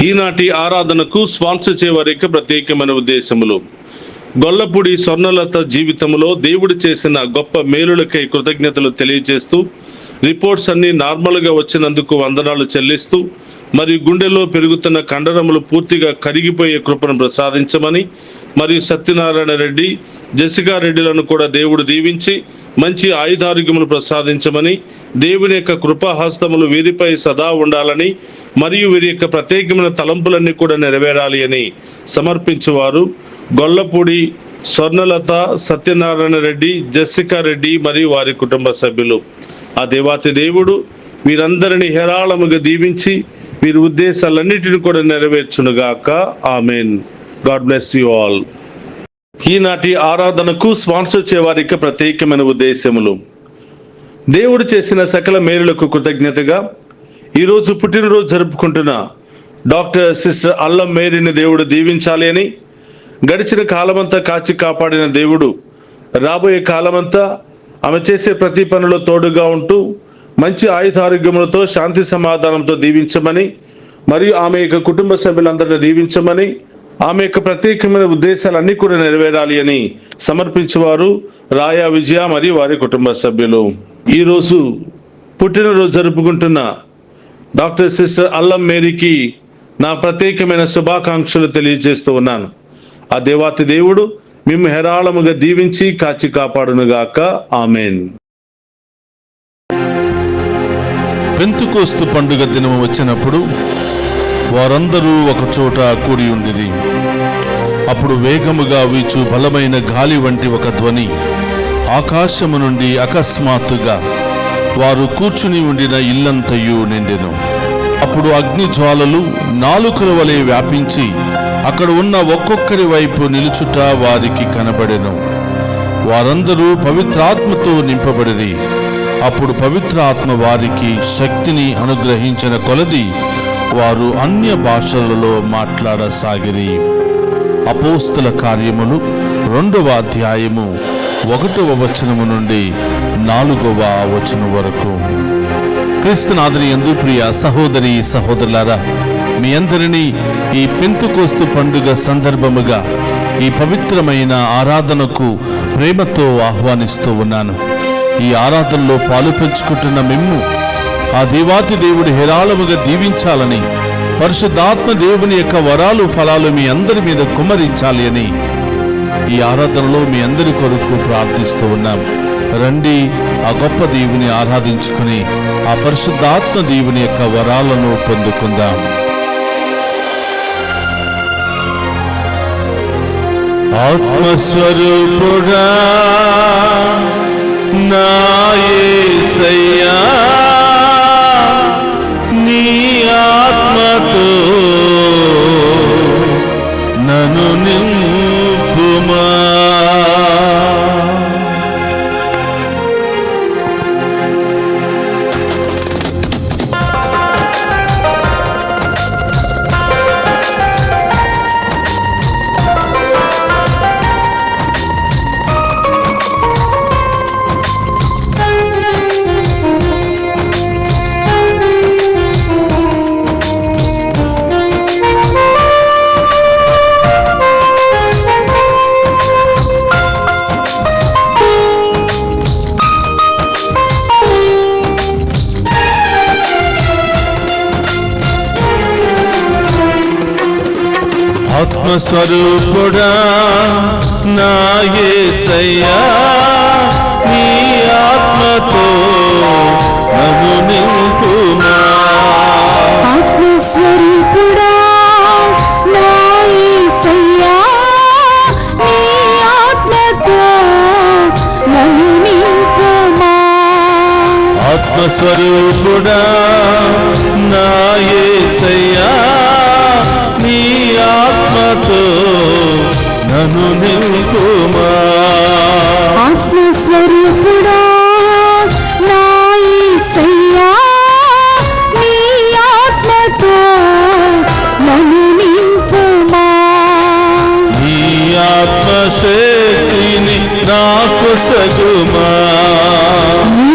ఈనాటి ఆరాధనకు స్పాన్సర్ చేయవారికి ప్రత్యేకమైన ఉద్దేశములు. గొల్లపూడి స్వర్ణలత జీవితంలో దేవుడు చేసిన గొప్ప మేలులకై కృతజ్ఞతలు తెలియజేస్తూ, రిపోర్ట్స్ అన్ని నార్మల్గా వచ్చినందుకు వందనాలు చెల్లిస్తూ, మరియు గుండెలో పెరుగుతున్న కండరములు పూర్తిగా కరిగిపోయే కృపను ప్రసాదించమని, మరియు సత్యనారాయణ రెడ్డి, జెసికా రెడ్డిలను కూడా దేవుడు దీవించి మంచి ఆయుధారోగ్యములు ప్రసాదించమని, దేవుని యొక్క కృపాహస్తములు వీరిపై సదా ఉండాలని, మరియు వీరి యొక్క ప్రత్యేకమైన తలంపులన్నీ కూడా నెరవేరాలి అని సమర్పించువారు గొల్లపూడి స్వర్ణలత, సత్యనారాయణ రెడ్డి, జెసికా రెడ్డి మరియు వారి కుటుంబ సభ్యులు. ఆ దేవాతి దేవుడు వీరందరినీ హేరాళముగా దీవించి వీరి ఉద్దేశాలన్నిటిని కూడా నెరవేర్చునుగాక. Amen. God bless you all. ఈనాటి ఆరాధనకు స్పాన్సర్ చేయవారికి ప్రత్యేకమైన ఉద్దేశములు. దేవుడు చేసిన సకల మేలులకు కృతజ్ఞతగా ఈరోజు పుట్టినరోజు జరుపుకుంటున్న డాక్టర్ సిస్టర్ అల్లం మేరీని దేవుడు దీవించాలి అని, గడిచిన కాలమంతా కాచి కాపాడిన దేవుడు రాబోయే కాలమంతా ఆమె చేసే ప్రతి పనిలో తోడుగా ఉంటూ మంచి ఆయుధారోగ్యములతో శాంతి సమాధానంతో దీవించమని, మరియు ఆమె యొక్క కుటుంబ సభ్యులందరినీ దీవించమని, ఆమె యొక్క ప్రత్యేకమైన ఉద్దేశాలన్నీ కూడా నెరవేరాలి అని సమర్పించేవారు రాయా విజయ మరియు వారి కుటుంబ సభ్యులు. ఈరోజు పుట్టినరోజు జరుపుకుంటున్న డాక్టర్ సిస్టర్ అల్లం మేరీకి నా ప్రత్యేకమైన శుభాకాంక్షలు తెలియజేస్తూ ఉన్నాను. ఆ దేవాతి దేవుడు మేము హేరాళముగా దీవించి కాచి కాపాడునుగాక. ఆమెన్. పెంతుకోస్తు పండుగ దినము వచ్చినప్పుడు వారందరూ ఒక చోట కూడి ఉండిరి. అప్పుడు వేగముగా వీచు బలమైన గాలి వంటి ఒక ధ్వని ఆకాశము నుండి అకస్మాత్తుగా వారు కూర్చుని ఉండిన ఇల్లంతయు నిండెను. అప్పుడు అగ్ని జ్వాలలు నాలుకల వలె వ్యాపించి అక్కడ ఉన్న ఒక్కొక్కరి వైపు నిలుచుట వారికి కనబడెను. వారందరూ పవిత్రాత్మతో నింపబడిరి. అప్పుడు పవిత్ర ఆత్మ వారికి శక్తిని అనుగ్రహించిన కొలది వారు అన్య భాషలలో మాట్లాడసాగిరి. అపోస్తుల కార్యములు 2వ అధ్యాయము 1వ వచనము నుండి 4వ వచనం వరకు. క్రీస్తునాథుని యందు ప్రియ సహోదరి సహోదరులారా, మీ అందరినీ ఈ పెంతుకోస్తు పండుగ సందర్భముగా ఈ పవిత్రమైన ఆరాధనకు ప్రేమతో ఆహ్వానిస్తూ ఉన్నాను. ఈ ఆరాధనలో పాలు పంచుకుంటున్న మిమ్ము ఆ దేవాతి దేవుడు హేరాళముగా దీవించాలని, పరిశుద్ధాత్మ దేవుని యొక్క వరాలు ఫలాలు మీ అందరి మీద కుమ్మరించాలి అని ఈ ఆరాధనలో మీ అందరి కొరకు ప్రార్థిస్తూ ఉన్నాం. రండి, ఆ గొప్ప దేవుని ఆరాధించుకుని ఆ పరిశుద్ధాత్మ దేవుని యొక్క వరాలను పొందుకుందాం. ఆత్మస్వరూపుడా నా యేసయ్యా, నీ ఆత్మతో నన్ను నింపుమా. ఆత్మస్వరూపుడా నా యేసయ్యా, నీ ఆత్మతో నన్ను నింపుమా. ఆత్మస్వరూపుడా నా యేసయ్యా, నీ ఆత్మతో నన్ను నింపుమా. ఆత్మస్వరూపుడా నా యేసయ్యా, నీ ఆత్మతో నన్ను నింపుమా. ఆత్మస్వరూపుడా నా యేసయ్యా, నీ ఆత్మతో నన్ను నింపుమా. నీ ఆత్మశక్తిని నాకు సగుమా. నీ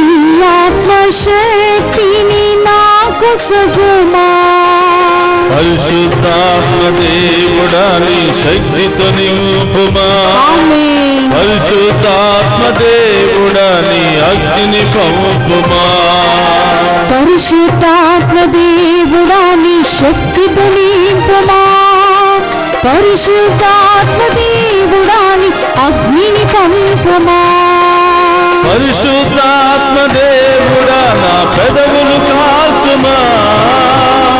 ఆత్మశక్తిని నాకు సగుమా. పరిశుద్ధాత్మ దేవుడా నీ శక్తితో నింపుమా. ఆమేన్. పరిశుద్ధాత్మ దేవుడా నీ అగ్నిని పంపుమా. పరిశుద్ధాత్మ దేవుడా నీ శక్తితో నింపుమా. పరిశుద్ధాత్మ దేవుడా నీ అగ్నిని పంపుమా. పరిశుద్ధాత్మ దేవుడా నా పెదవులు కాల్చుమా.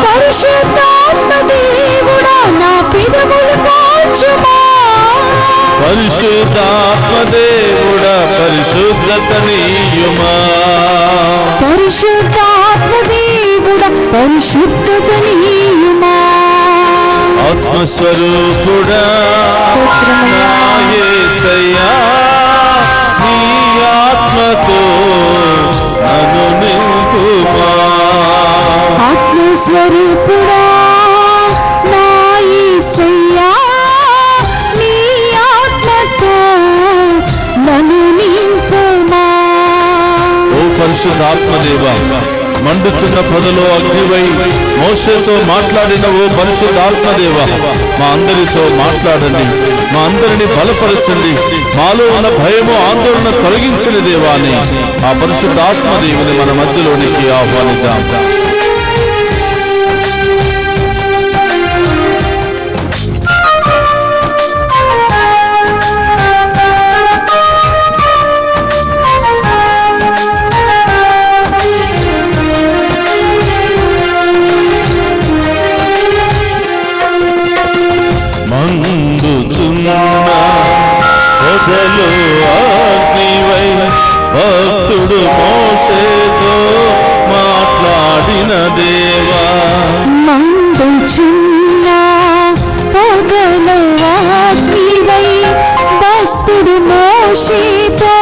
పరిశుద్ధాత్మ దేవుడా నా పెదవులు కాల్చుమా. పరిశుద్ధాత్మ దేవుడా పరిశుద్ధత నీయుమా. పరిశుద్ధాత్మ దేవుడా పరిశుద్ధత నీయుమా. ఆత్మస్వరూపుడా నా యేసయ్యా నీ ఆత్మతో నన్ను నింపుమా. ఆత్మస్వరూపుడా నా యేసయ్యా నీ ఆత్మతో నన్ను నింపుమా. ఓ పరిశుద్ధాత్మదేవా, మండుచున్న పొదలో అగ్నివై మోషేతో మాట్లాడిన ఓ పరిశుద్ధాత్మదేవా, మా అందరితో మాట్లాడండి, మా అందరిని బలపరచండి, మాలో ఉన్న భయము ఆందోళన తొలగించిన దేవా అని ఆ పరిశుద్ధాత్మదేవుని మన మధ్యలోనికి ఆహ్వానిద్దాం. మండుచున్న పొదలో అగ్నివై భక్తుడు మోషేతో మాట్లాడిన దేవా. మండుచున్న పొదలో అగ్నివై భక్తుడు మోషేతో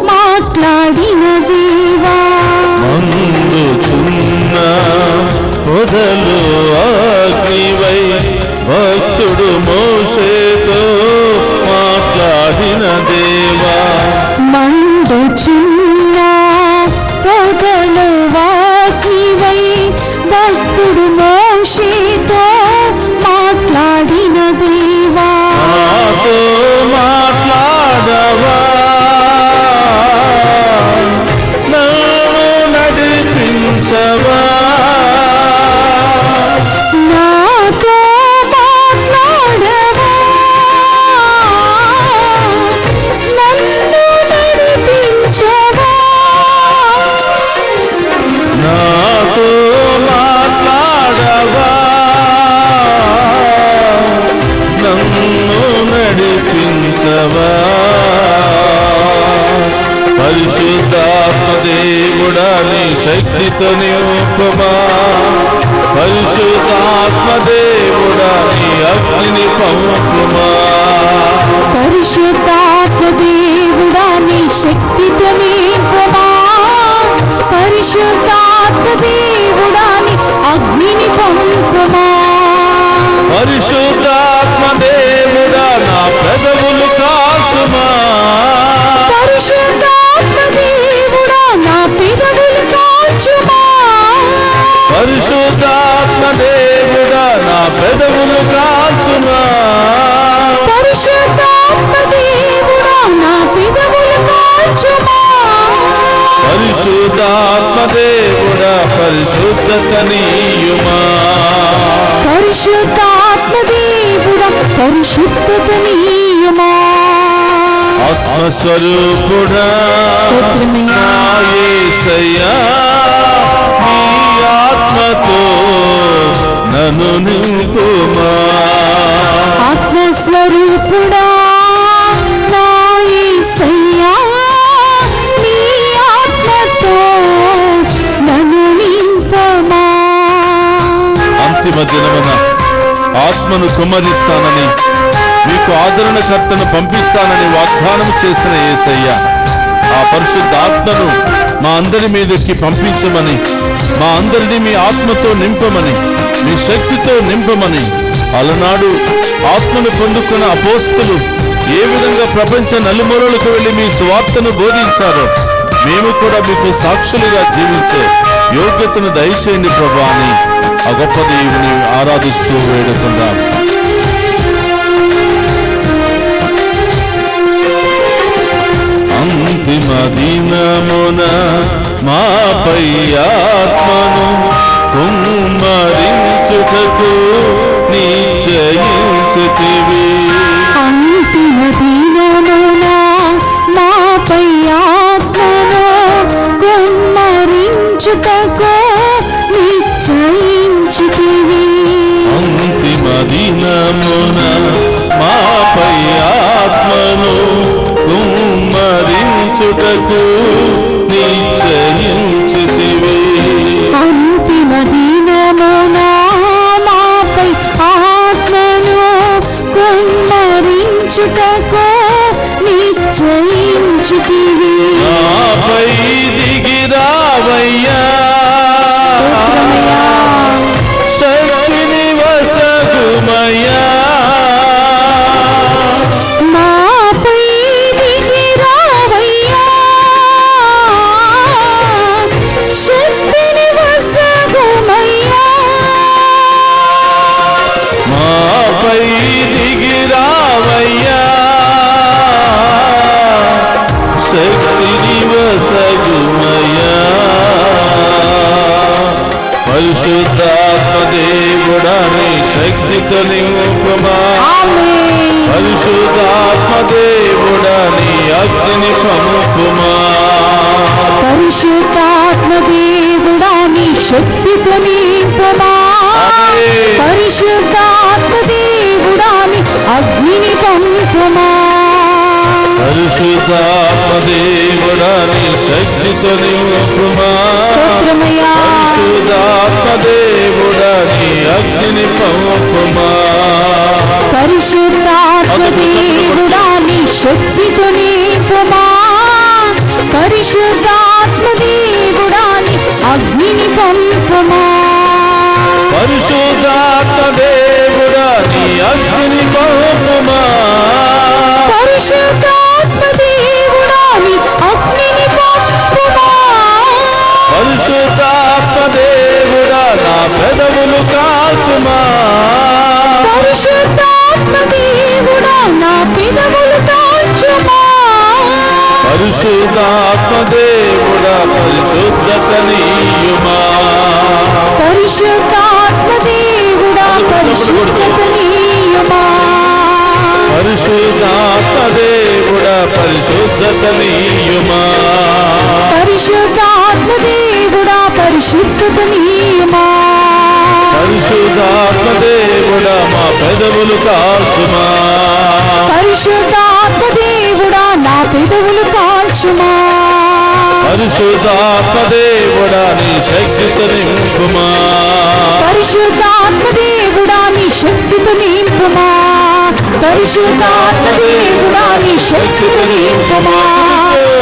మాట్లాడిన దేవా. మండుచున్న పొదలో అగ్నివై భక్తుడు మోషేతో మాట్లాడిన దేవా. మండుచున్న పొదలో అగ్నివై భక్తుడు మోషేతో మాట్లాడిన దేవా. నాతో మాట్లాడవా, నన్ను నడిపించవా. నాతో మాట్లాడవా, నన్ను నడిపించవా. నాతో మాట్లాడవా, నన్ను నడిపించవా. పరిశుద్ధాత్మ దేవుడా నీ శక్తితో నింపుమా. పరిశుద్ధాత్మ దేవుడా నీ అగ్నిని పంపుమా. పరిశుద్ధాత్మ దేవుడా నీ శక్తితో నింపుమా. పరిశుద్ధాత్మ దేవుడా నీ అగ్నిని పంపుమా. పరిశుద్ధాత్మ దేవుడా నా పెదవులు కాల్చుమా. పరిశుద్ధాత్మ దేవుడా నా పెదవులు కాల్చుమా. పరిశుద్ధాత్మ దేవుడా నా పెదవులు కాల్చుమా. పరిశుద్ధాత్మ దేవుడా నా పెదవులు కాల్చుమా. పరిశుద్ధాత్మ దేవుడా పరిశుద్ధత నీయుమా. పరిశుద్ధాత్మ దేవుడా పరిశుద్ధత నీయుమా. ఆత్మస్వరూపుడా స్తోత్రమయ్యా. నా యేసయ్యా నీ ఆత్మతో నన్ను నింపుమా. ఆత్మస్వరూపుడా నా యేసయ్యా నీ ఆత్మతో నన్ను నింపుమా. అంతిమ దినమున ఆత్మను కుమ్మరిస్తానని మీకు ఆదరణకర్తను పంపిస్తానని వాగ్దానం చేసిన యేసయ్య ఆ పరిశుద్ధాత్మను మా అందరి మీదకి పంపించమని, మా అందరినీ మీ ఆత్మతో నింపమని, మీ శక్తితో నింపమని అలనాడు ఆత్మను పొందుకున్న అపోస్తలు ఏ విధంగా ప్రపంచ నలుమూలలకు వెళ్లి మీ సువార్తను బోధించారో మేము కూడా మీకు సాక్షులుగా జీవించే యోగ్యతను దయచేయండి ప్రభా అని ఆ గొప్ప దేవుని ఆరాధిస్తూ వేడుకుందాం. అంతిమ దినమున మాపై ఆత్మను కుమ్మరించుటకు నిశ్చయించితివి. అంతిమ దినమున మాపై ఆత్మను కుమ్మరించుటకు నిశ్చయించితివి. అంతిమ దినమున మాపై ఆత్మను కుమ్మరించుటకు నిశ్చయించితివి. అంతిమ దినమున మాపై ఆత్మను కుమ్మరించుటకు నిశ్చయించితివి. నాపై దిగిరావయ్యా, శక్తిని వసగుమయ్యా. మాపై దిగిరావయ్యా, శక్తిని వసగుమయ్యా. మాపై దిగిరావయ్యా, శక్తిని వసగుమయ్యా. పరిశుద్ధాత్మ దేవుడని శక్తితో నింపుమా. పరిశుద్ధాత్మ దేవుడని అగ్ని పంపుమా. పరిశుద్ధాత్మ దేవుడాని శక్తితో నింపుమా. పరిశుద్ధాత్మ దేవుడాని అగ్నిని పంపుమా. పరిశుద్ధాత్మ దేవుడని శక్తితో నింపుమా. పరిశుద్ధాత్మ దేవుడని అగ్నిని పంపుమా. పరిశుద్ధాత్మ దేవుడాని శక్తితో నింపుమా. పరిశుద్ధాత్మ దేవుడాని అగ్నిని పంపుమా. పరిశుద్ధాత్మ దేవుడని అగ్నిని పంపుమా. పరిశుద్ధాత్మ దేవుడాని అగ్నిని పంపుమా. పరిశుద్ధాత్మ దేవుడా నా పెదవులు కాల్చుమా. పరిశుద్ధాత్మ దేవుడా నా పెదవులు కాల్చుమా. పరిశుద్ధాత్మ దేవుడా పరిశుద్ధత నీయుమా. పరిశుద్ధాత్మ దేవుడా పరిశుద్ధత నీయుమా. పరిశుద్ధాత్మ దేవుడా పరిశుద్ధత నీయుమా. పరిశుద్ధాత్మ దేవుడా పరిశుద్ధత నీయుమా. పరిశుద్ధాత్మ దేవుడా మా పెదవులు కాల్చుమా. పరిశుద్ధాత్మ దేవుడా నా పెదవులు కాల్చుమా. పరిశుద్ధాత్మ దేవుడా నీ శక్తితో నింపుమా. పరిశుద్ధాత్మ దేవుడా నీ శక్తితో నింపుమా. పరిశుద్ధాత్మ దేవుడా నీ శక్తితో నింపుమా.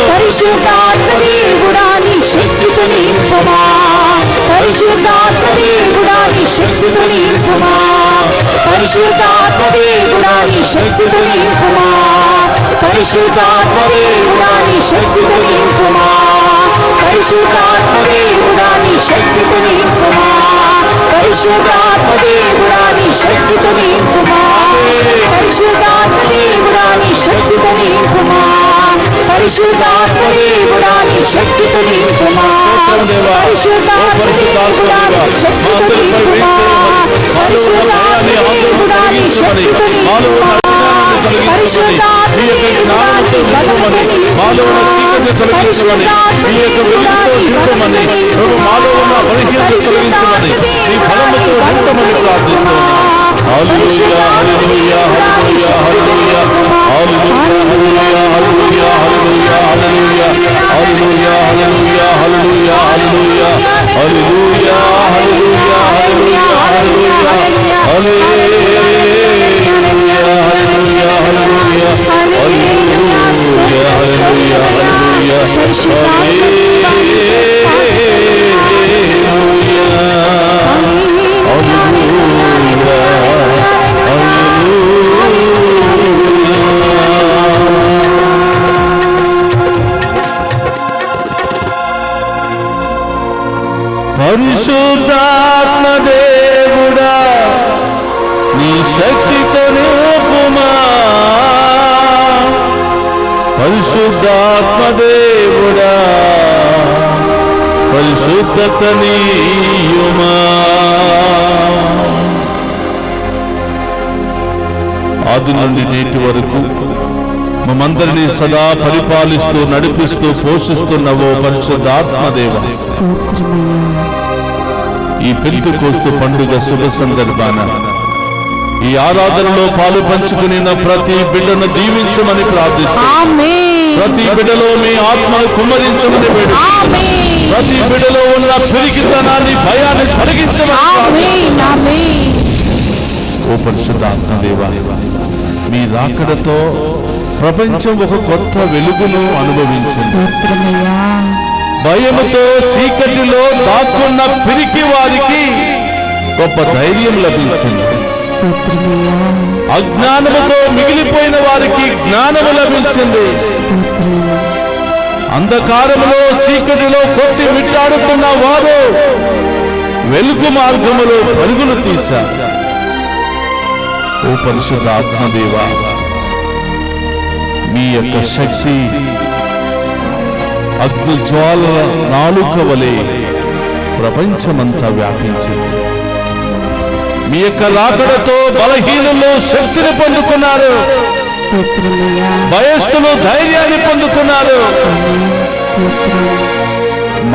పరిశుద్ధాత్మ దేవుడా నీ శక్తితో నింపుమా. పరిశుద్ధాత్మ దేవుడా నీ శక్తితో నింపుమా. పరిశుద్ధాత్మ దేవుడా నీ శక్తితో నింపుమా. పరిశుద్ధాత్మ దేవుడా నీ శక్తితో నింపుమా. పరిశుద్ధాత్మ దేవుడా నీ శక్తితో నింపుమా. పరిశుద్ధాత్మ దేవుడా నీ శక్తితో నింపుమా. పరిశుద్ధాత్మ దేవుడా నీ శక్తితో నింపుమా. పరిశుద్ధాత్మ దేవుడా నీ శక్తితో నింపుమా. పరిశుద్ధాత్మ దేవుడా నీ శక్తితో నింపుమా. పరిశుద్ధాత్మ దేవుడా నీ శక్తితో నింపుమా. పరిశుద్ధాత్మ దేవుడా నీ బలముతో నింపుమా. పరిశుద్ధాత్మ దేవుడా నీ బలముతో నింపుమా. పరిశుద్ధాత్మ దేవుడా నీ బలముతో నింపుమా. హల్లెలూయా హల్లెలూయా హల్లెలూయా హల్లెలూయా హల్లెలూయా హల్లెలూయా హల్లెలూయా హల్లెలూయా హల్లెలూయా హల్లెలూయా హల్లెలూయా హల్లెలూయా హల్లెలూయా పరిశుద్ధాత్మ పరిశుద్ధాత్మదేవుడా పరిశుద్ధతనీయుమా. ఆది నుండి నేటి వరకు మమ్మందరినీ సదా పరిపాలిస్తూ నడిపిస్తూ పోషిస్తున్నవో పరిశుద్ధాత్మదేవ, ఈ పెంతెకోస్తు పండుగ శుభ సందర్భాన ఈ ఆరాధనలో పాలు పంచుకుని ప్రతి బిడ్డను దీవించమని ప్రార్థిస్తున్నాం. ప్రతి బిడ్డలో మీ ఆత్మను కుమ్మరించమని వేడు. ప్రతి బిడ్డలో ఉన్న పిరికితనాన్ని భయాన్ని తొలగించమని. ఓ పరిశుద్ధాత్మదేవ, మీ రాకడతో ప్రపంచం ఒక కొత్త వెలుగును అనుభవించింది. భయముతో చీకటిలో దాక్కున్న పిరికి వారికి గొప్ప ధైర్యం లభించింది. అజ్ఞానముతో మిగిలిపోయిన వారికి జ్ఞానము లభించింది. అంధకారములో చీకటిలో కొట్టి మిట్టాడుతున్న వారు వెలుగు మార్గములో పరుగులు తీశారు. ఓ పరిశుద్ధ ఆత్మదేవ, మీ యొక్క శక్తి అగ్నిజ్వాల నాలుక వలె ప్రపంచమంతా వ్యాపించింది. మీ యొక్క రాకడతో బలహీనులు శక్తిని పొందుకున్నారు. భయస్థులు ధైర్యాన్ని పొందుకున్నారు.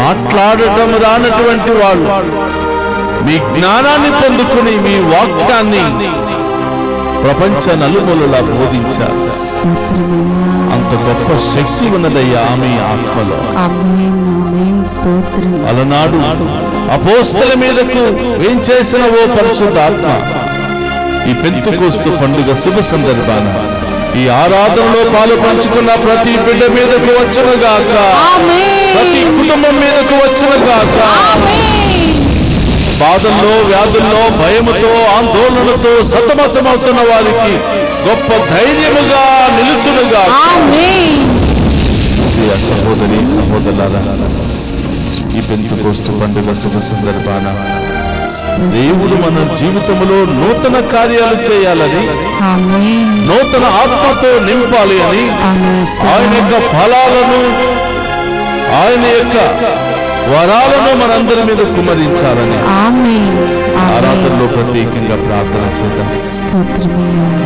మాట్లాడటం రానటువంటి వాళ్ళు మీ జ్ఞానాన్ని పొందుకుని మీ వాక్యాన్ని ప్రపంచ నలుమూలలా బోధించారు. అంత గొప్ప శక్తి ఉన్నదయ్యా మీ ఆత్మలో. అలనాడు అపోస్తల మీదకు ఏం చేసిన ఓ పరిశుద్ధాత్మ ఈ పెంతెకోస్తు పండుగ శుభ సందర్భాన ఈ ఆరాధనలో పాలు పంచుకున్న ప్రతి బిడ్డ మీదకు వచ్చునుగాక. ప్రతి కుటుంబం మీదకు వచ్చునుగాక. బాధల్లో వ్యాధుల్లో భయముతో ఆందోళనతో సతమతమవుతున్న వారికి గొప్ప ధైర్యముగా నిలుచునుగా. సహోదరి సహోదరులారా, ఈ పెంతెకోస్తు పండుగ శుభ సందర్భాన దేవుడు మన జీవితంలో నూతన కార్యాలు చేయాలని, నూతన ఆత్మతో నింపాలి అని, ఆయన యొక్క ఫలాలను ఆయన యొక్క వరాలను మనందరి మీద కుమ్మరించాలని ఆరాధనలో ప్రత్యేకంగా ప్రార్థన చేద్దాం.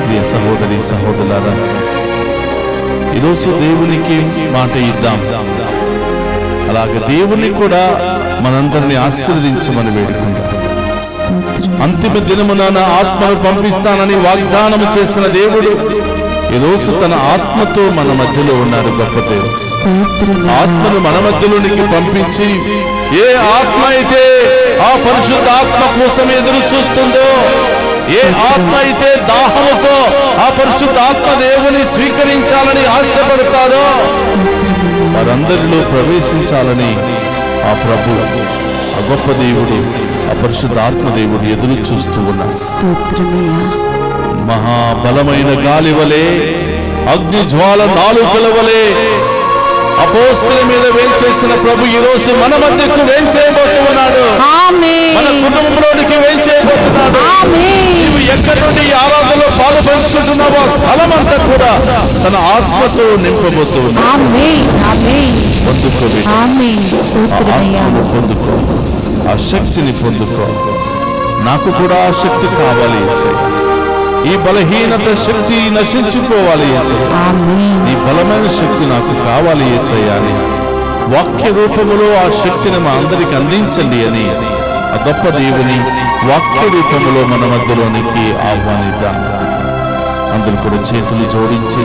ప్రియ సహోదరి సహోదరులారా, ఈరోజు దేవునికి మాట ఇద్దాం. అలాగే దేవుని కూడా మనందరినీ ఆశీర్వదించమని వేడుకుందాం. అంతిమ దినమున నా ఆత్మను పంపిస్తానని వాగ్దానం చేసిన దేవుడు ఈరోజు తన ఆత్మతో మన మధ్యలో ఉన్నారు. గొప్ప దేవుడు ఆత్మను మన మధ్యలోనికి పంపించి, ఏ ఆత్మ అయితే ఆ పరిశుద్ధ ఆత్మ కోసం ఎదురు చూస్తుందో, ఏ ఆత్మ అయితే దాహముతో ఆ పరిశుద్ధ ఆత్మ దేవుని స్వీకరించాలని ఆశపడతారో వారందరిలో ప్రవేశించాలని ఆ ప్రభు, ఆ గొప్ప దేవుడు, ఆ పరిశుద్ధ ఆత్మదేవుడు ఎదురు చూస్తూ ఉన్నారు. మహాబలమైన గాలి వలె, అగ్ని జ్వాల నాలుకల వలె అపోస్తల మీద వేంచేసిన ప్రభు ఈ రోజు మన మధ్యకు వేంచేయబోతున్నాడు. మన కుటుంబంలోనికి వేంచేయబోతున్నాడు. నీవు ఎక్కడి నుండి ఈ ఆరాధనలో పాలు పంచుకుంటున్నావో ఆ స్థలం అంతా కూడా తన ఆత్మతో నింపబోతున్నాడు. పొందుకో, ఆ శక్తిని పొందుకో. నాకు కూడా ఆ శక్తి కావాలి. ఈ బలహీనత శక్తి నశించిపోవాలి యేసయ్యా. ఈ బలమైన శక్తి నాకు కావాలి యేసయ్యా అని వాక్య రూపములో ఆ శక్తిని మా అందరికి అందించండి అని ఆ గొప్ప దేవుని వాక్య రూపములో మన మధ్యలోనికి ఆహ్వానిద్దాం. అందరూ కూడా చేతులు జోడించి,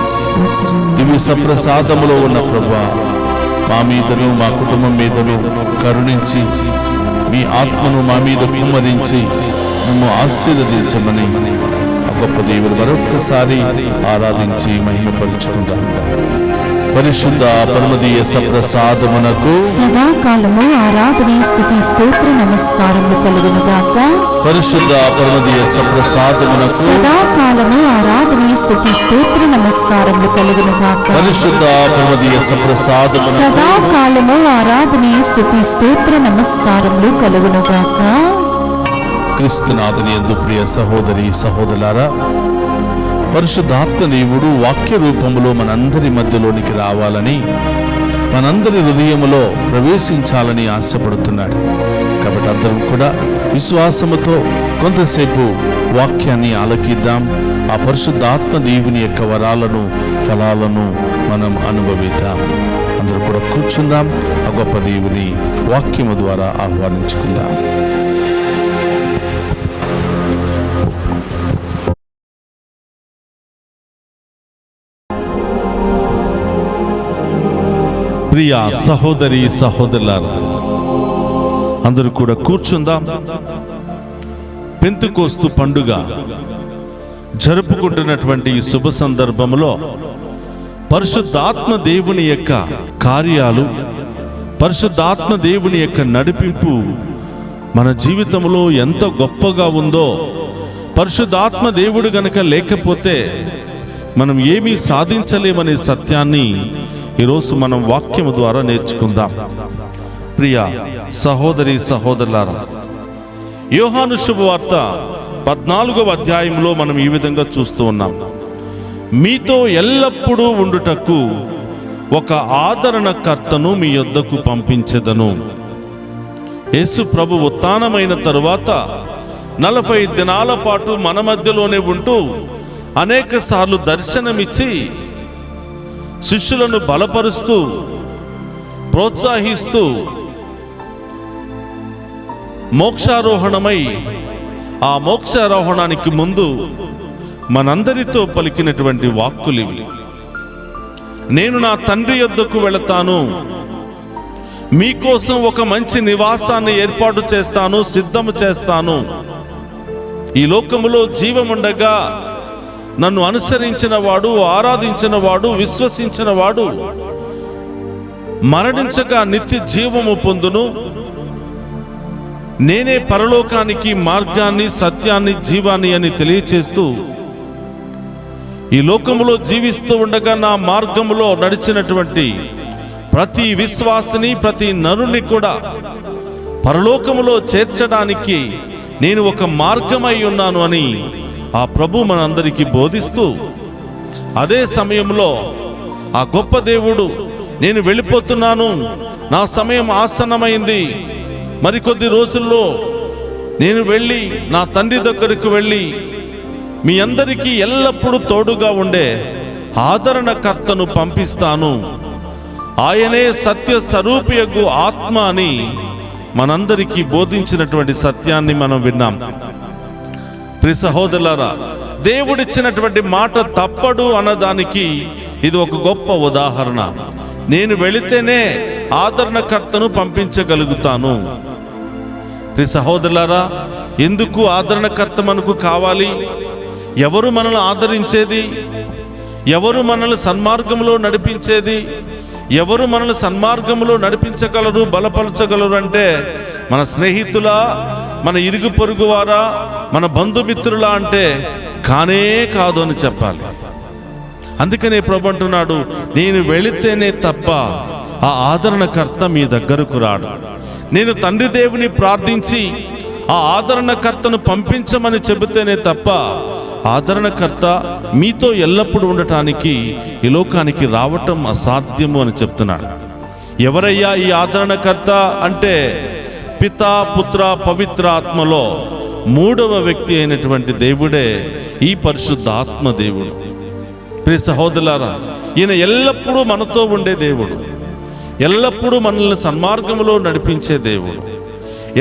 దివ్య సప్రసాదములో ఉన్న ప్రభువా, మా మీదను మా కుటుంబం మీదను కరుణించి మీ ఆత్మను మా మీద కుమ్మరించి మేము ఆశీర్వదించమని గొప్ప దేవుడు మరొక్కసారి ఆరాధించి మహిమపరుచుకుందాం. పరిశుద్ధ పరమదీయ సప్రసాదమునకు సదాకాలము ఆరాధన స్తుతి స్తోత్ర నమస్కారములు కలుగునుగాక. పరిశుద్ధ పరమదీయ సప్రసాదమునకు సదాకాలము ఆరాధన స్తుతి స్తోత్ర నమస్కారములు కలుగునుగాక. పరిశుద్ధ పరమదీయ సప్రసాదమునకు సదాకాలము ఆరాధన స్తుతి స్తోత్ర నమస్కారములు కలుగునుగాక. క్రీస్తునాథుని యందు ప్రియ సహోదరి సహోదరులారా, పరిశుద్ధాత్మ దేవుడు వాక్య రూపంలో మనందరి మధ్యలోనికి రావాలని, మనందరి హృదయములో ప్రవేశించాలని ఆశపడుతున్నాడు. కాబట్టి అందరం కూడా విశ్వాసముతో కొంతసేపు వాక్యాన్ని ఆలకిద్దాం. ఆ పరిశుద్ధాత్మ దేవుని యొక్క వరాలను, ఫలాలను మనం అనుభవిద్దాం. అందరూ కూడా కూర్చుందాం. ఆ గొప్ప దేవుని వాక్యము ద్వారా ఆహ్వానించుకుందాం. ప్రియ సహోదరి సహోదరులారా, అందరూ కూడా కూర్చుందాం. పెంతెకోస్తు పండుగ జరుపుకుంటున్నటువంటి ఈ శుభ సందర్భంలో పరిశుద్ధాత్మ దేవుని యొక్క కార్యాలు, పరిశుద్ధాత్మ దేవుని యొక్క నడిపింపు మన జీవితంలో ఎంత గొప్పగా ఉందో, పరిశుద్ధాత్మ దేవుడు గనక లేకపోతే మనం ఏమీ సాధించలేమనే సత్యాన్ని ఈరోజు మనం వాక్యము ద్వారా నేర్చుకుందాం. ప్రియ సహోదరి సహోదరులారా, యోహాను శుభవార్త 14వ అధ్యాయంలో మనం ఈ విధంగా చూస్తూ ఉన్నాం. మీతో ఎల్లప్పుడూ ఉండుటకు ఒక ఆదరణకర్తను మీ యొద్దకు పంపించెదను. యేసు ప్రభు ఉత్థానమైన తరువాత 40 దినాల పాటు మన మధ్యలోనే ఉంటూ అనేక సార్లు దర్శనమిచ్చి శిష్యులను బలపరుస్తూ, ప్రోత్సహిస్తూ మోక్షారోహణమై, ఆ మోక్షారోహణానికి ముందు మనందరితో పలికినటువంటి వాక్కులివి. నేను నా తండ్రి యొద్దకు వెళతాను, మీకోసం ఒక మంచి నివాసాన్ని ఏర్పాటు చేస్తాను, సిద్ధము చేస్తాను. ఈ లోకములో జీవముండగా నన్ను అనుసరించిన వాడు, ఆరాధించిన వాడు, విశ్వసించిన వాడు మరణించక నిత్య జీవము పొందును. నేనే పరలోకానికి మార్గాన్ని, సత్యాన్ని, జీవాన్ని అని తెలియచేస్తూ, ఈ లోకములో జీవిస్తూ ఉండగా నా మార్గములో నడిచినటువంటి ప్రతి విశ్వాసిని, ప్రతి నరుని కూడా పరలోకములో చేర్చడానికి నేను ఒక మార్గమై ఉన్నాను అని ఆ ప్రభు మనందరికీ బోధిస్తూ, అదే సమయంలో ఆ గొప్ప దేవుడు నేను వెళ్ళిపోతున్నాను, నా సమయం ఆసన్నమైంది, మరికొద్ది రోజుల్లో నేను వెళ్ళి నా తండ్రి దగ్గరకు వెళ్ళి మీ అందరికీ ఎల్లప్పుడూ తోడుగా ఉండే ఆదరణకర్తను పంపిస్తాను, ఆయనే సత్య స్వరూపియగు ఆత్మ అని మనందరికీ బోధించినటువంటి సత్యాన్ని మనం విన్నాం. ప్రియ సహోదరులారా, దేవుడిచ్చినటువంటి మాట తప్పడు అన్నదానికి ఇది ఒక గొప్ప ఉదాహరణ. నేను వెళితేనే ఆదరణకర్తను పంపించగలుగుతాను. ప్రియ సహోదరులారా, ఎందుకు ఆదరణకర్త మనకు కావాలి? ఎవరు మనల్ని ఆదరించేది? ఎవరు మనల్ని సన్మార్గంలో నడిపించేది? ఎవరు మనల్ని సన్మార్గంలో నడిపించగలరు, బలపరచగలరు అంటే మన స్నేహితులా, మన ఇరుగు పొరుగు వారా, మన బంధుమిత్రులా అంటే కానే కాదు అని చెప్పాలి. అందుకనే ప్రభు అంటున్నాడు, నేను వెళితేనే తప్ప ఆ ఆదరణకర్త మీ దగ్గరకు రాడు. నేను తండ్రి దేవుని ప్రార్థించి ఆ ఆదరణకర్తను పంపించమని చెబితేనే తప్ప ఆదరణకర్త మీతో ఎల్లప్పుడూ ఉండటానికి ఈ లోకానికి రావటం అసాధ్యము అని చెప్తున్నాడు. ఎవరయ్యా ఈ ఆదరణకర్త అంటే పితా, పుత్ర, పవిత్ర ఆత్మలో 3వ వ్యక్తి అయినటువంటి దేవుడే ఈ పరిశుద్ధాత్మ దేవుడు. ప్రియ సహోదరులారా, ఈయన ఎల్లప్పుడూ మనతో ఉండే దేవుడు, ఎల్లప్పుడూ మనల్ని సన్మార్గంలో నడిపించే దేవుడు,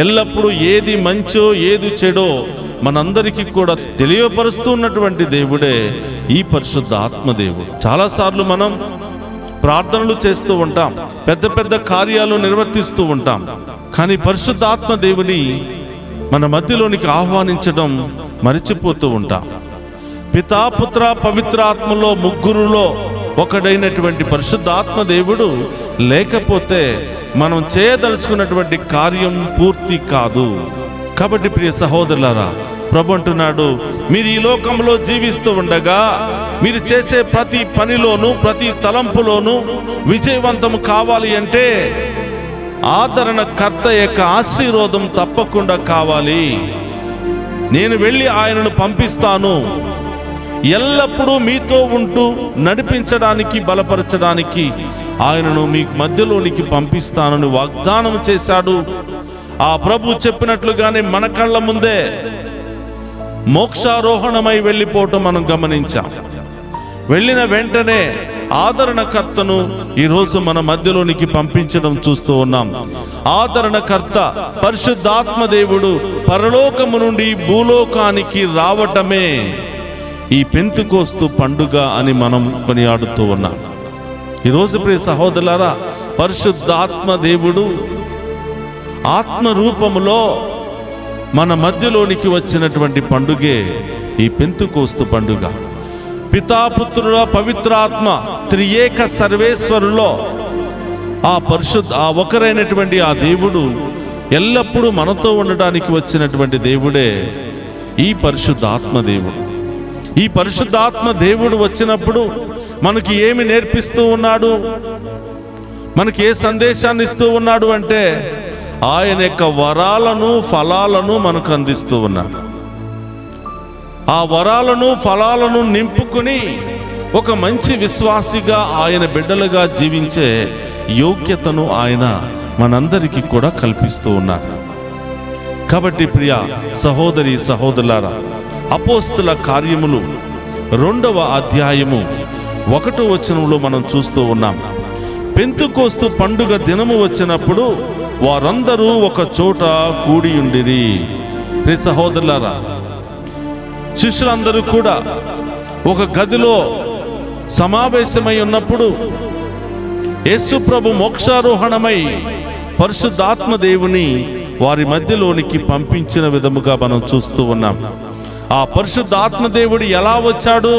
ఎల్లప్పుడూ ఏది మంచో ఏది చెడో మనందరికీ కూడా తెలియపరుస్తున్నటువంటి దేవుడే ఈ పరిశుద్ధ ఆత్మదేవుడు. చాలాసార్లు మనం ప్రార్థనలు చేస్తూ ఉంటాం, పెద్ద పెద్ద కార్యాలు నిర్వర్తిస్తూ ఉంటాం, కానీ పరిశుద్ధాత్మ దేవుని మన మధ్యలోనికి ఆహ్వానించడం మరిచిపోతూ ఉంటాం. పితా, పుత్ర, పవిత్ర ఆత్మలో 3లో ఒకడైనటువంటి పరిశుద్ధాత్మ దేవుడు లేకపోతే మనం చేయదలుచుకున్నటువంటి కార్యం పూర్తి కాదు. కాబట్టి ప్రియ సహోదరులారా, ప్రభు అంటున్నాడు, మీరు ఈ లోకంలో జీవిస్తూ ఉండగా మీరు చేసే ప్రతి పనిలోనూ, ప్రతి తలంపులోనూ విజయవంతం కావాలి అంటే ఆదరణకర్త యొక్క ఆశీర్వాదం తప్పకుండా కావాలి. నేను వెళ్ళి ఆయనను పంపిస్తాను. ఎల్లప్పుడూ మీతో ఉంటూ నడిపించడానికి, బలపరచడానికి ఆయనను మీ మధ్యలోనికి పంపిస్తానని వాగ్దానం చేశాడు. ఆ ప్రభు చెప్పినట్లుగానే మన కళ్ళ ముందే మోక్షారోహణమై వెళ్ళిపోవటం మనం గమనించాం. వెళ్ళిన వెంటనే ఆదరణకర్తను ఈరోజు మన మధ్యలోనికి పంపించడం చూస్తూ ఉన్నాం. ఆదరణకర్త పరిశుద్ధాత్మ దేవుడు పరలోకము నుండి భూలోకానికి రావటమే ఈ పెంతెకోస్తు పండుగ అని మనం కొనియాడుతూ ఉన్నాం. ఈరోజు ప్రియ సహోదరులారా, పరిశుద్ధాత్మ దేవుడు ఆత్మ రూపములో మన మధ్యలోనికి వచ్చినటువంటి పండుగే ఈ పెంతెకోస్తు పండుగ. పితాపుత్రుల పవిత్రాత్మ త్రియేక సర్వేశ్వరులో ఆ ఒకరైనటువంటి ఆ దేవుడు ఎల్లప్పుడూ మనతో ఉండడానికి వచ్చినటువంటి దేవుడే ఈ పరిశుద్ధాత్మ దేవుడు. ఈ పరిశుద్ధాత్మ దేవుడు వచ్చినప్పుడు మనకి ఏమి నేర్పిస్తూ ఉన్నాడు, మనకి ఏ సందేశాన్ని ఇస్తూ ఉన్నాడు అంటే ఆయన యొక్క వరాలను, ఫలాలను మనకు అందిస్తూ ఉన్నాడు. ఆ వరాలను, ఫలాలను నింపుకుని ఒక మంచి విశ్వాసిగా, ఆయన బిడ్డలుగా జీవించే యోగ్యతను ఆయన మనందరికీ కూడా కల్పిస్తూ ఉన్నారు. కాబట్టి ప్రియ సహోదరి సహోదరులారా, అపోస్తుల కార్యములు 2వ అధ్యాయము 1వ వచనంలో మనం చూస్తూ ఉన్నాం. పెంతెకోస్తు పండుగ దినము వచ్చినప్పుడు వారందరూ ఒక చోట కూడి ఉండిరి. ప్రియ సహోదరులారా, శిష్యులందరూ కూడా ఒక గదిలో సమావేశమై ఉన్నప్పుడు యేసు ప్రభు మోక్షారోహణమై పరిశుద్ధాత్మ దేవుని వారి మధ్యలోనికి పంపించిన విధముగా మనం చూస్తూ ఉన్నాం. ఆ పరిశుద్ధాత్మ దేవుడు ఎలా వచ్చాడు?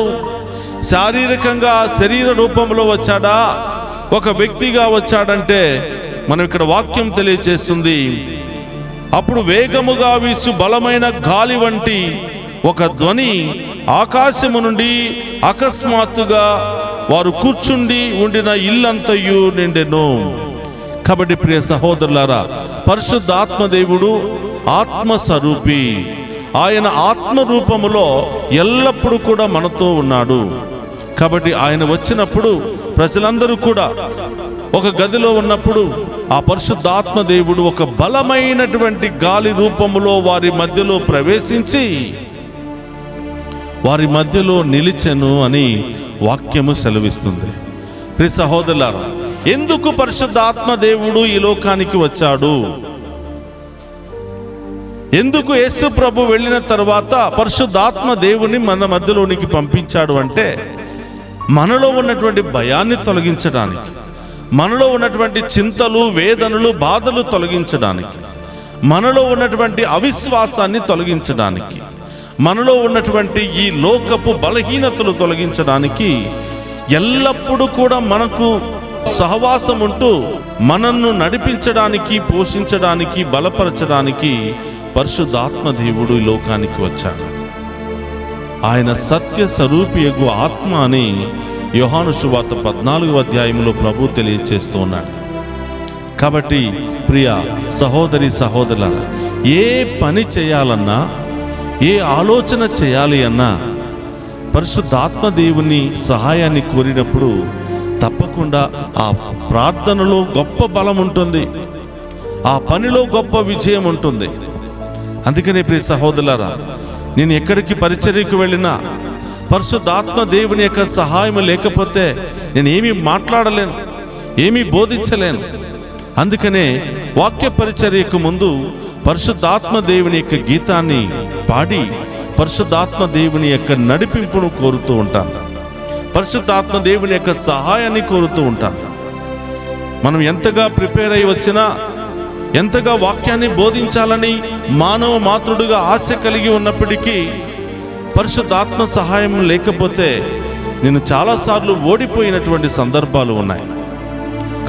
శారీరకంగా శరీర రూపంలో వచ్చాడా, ఒక వ్యక్తిగా వచ్చాడంటే మనం ఇక్కడ వాక్యం తెలియజేస్తుంది. అప్పుడు వేగముగా వీసు బలమైన గాలి వంటి ఒక ధ్వని ఆకాశము నుండి అకస్మాత్తుగా వారు కూర్చుండి ఉండిన ఇల్లంతయు నిండెను. కాబట్టి ప్రియ సహోదరులారా, పరిశుద్ధాత్మ దేవుడు ఆత్మస్వరూపి. ఆయన ఆత్మ రూపములో ఎల్లప్పుడూ కూడా మనతో ఉన్నాడు. కాబట్టి ఆయన వచ్చినప్పుడు ప్రజలందరూ కూడా ఒక గదిలో ఉన్నప్పుడు ఆ పరిశుద్ధాత్మ దేవుడు ఒక బలమైనటువంటి గాలి రూపములో వారి మధ్యలో ప్రవేశించి వారి మధ్యలో నిలిచెను అని వాక్యము సెలవిస్తుంది. ప్రియ సహోదరులారా, ఎందుకు పరిశుద్ధాత్మ దేవుడు ఈ లోకానికి వచ్చాడు? ఎందుకు యేసు ప్రభు వెళ్ళిన తర్వాత పరిశుద్ధాత్మ దేవుని మన మధ్యలోనికి పంపించాడు అంటే మనలో ఉన్నటువంటి భయాన్ని తొలగించడానికి, మనలో ఉన్నటువంటి చింతలు, వేదనలు, బాధలు తొలగించడానికి, మనలో ఉన్నటువంటి అవిశ్వాసాన్ని తొలగించడానికి, మనలో ఉన్నటువంటి ఈ లోకపు బలహీనతలు తొలగించడానికి, ఎల్లప్పుడూ కూడా మనకు సహవాసం ఉంటూ మనల్ని నడిపించడానికి, పోషించడానికి, బలపరచడానికి పరిశుద్ధాత్మ దేవుడు ఈ లోకానికి వచ్చాడు. ఆయన సత్య స్వరూపియగు ఆత్మ అని యోహాను సువార్త 14వ అధ్యాయంలో ప్రభు తెలియజేస్తూ ఉన్నాడు. కాబట్టి ప్రియ సహోదరి సహోదరులారా, ఏ పని చేయాలన్నా, ఏ ఆలోచన చేయాలి అన్నా పరిశుద్ధాత్మ దేవుని సహాయాన్ని కోరినప్పుడు తప్పకుండా ఆ ప్రార్థనలో గొప్ప బలం ఉంటుంది, ఆ పనిలో గొప్ప విజయం ఉంటుంది. అందుకనే ప్రియ సహోదరులారా, నేను ఎక్కడికి పరిచర్యకు వెళ్ళినా పరిశుద్ధాత్మ దేవుని యొక్క సహాయం లేకపోతే నేను ఏమీ మాట్లాడలేను, ఏమీ బోధించలేను. అందుకనే వాక్య పరిచర్యకు ముందు పరిశుద్ధాత్మ దేవుని యొక్క గీతాన్ని పాడి పరిశుద్ధాత్మ దేవుని యొక్క నడిపింపును కోరుతూ ఉంటాను, పరిశుద్ధాత్మ దేవుని యొక్క సహాయాన్ని కోరుతూ ఉంటాను. మనం ఎంతగా ప్రిపేర్ అయి వచ్చినా, ఎంతగా వాక్యాన్ని బోధించాలని మానవ మాతృడుగా ఆశ కలిగి ఉన్నప్పటికీ పరిశుద్ధాత్మ సహాయం లేకపోతే నేను చాలాసార్లు ఓడిపోయినటువంటి సందర్భాలు ఉన్నాయి.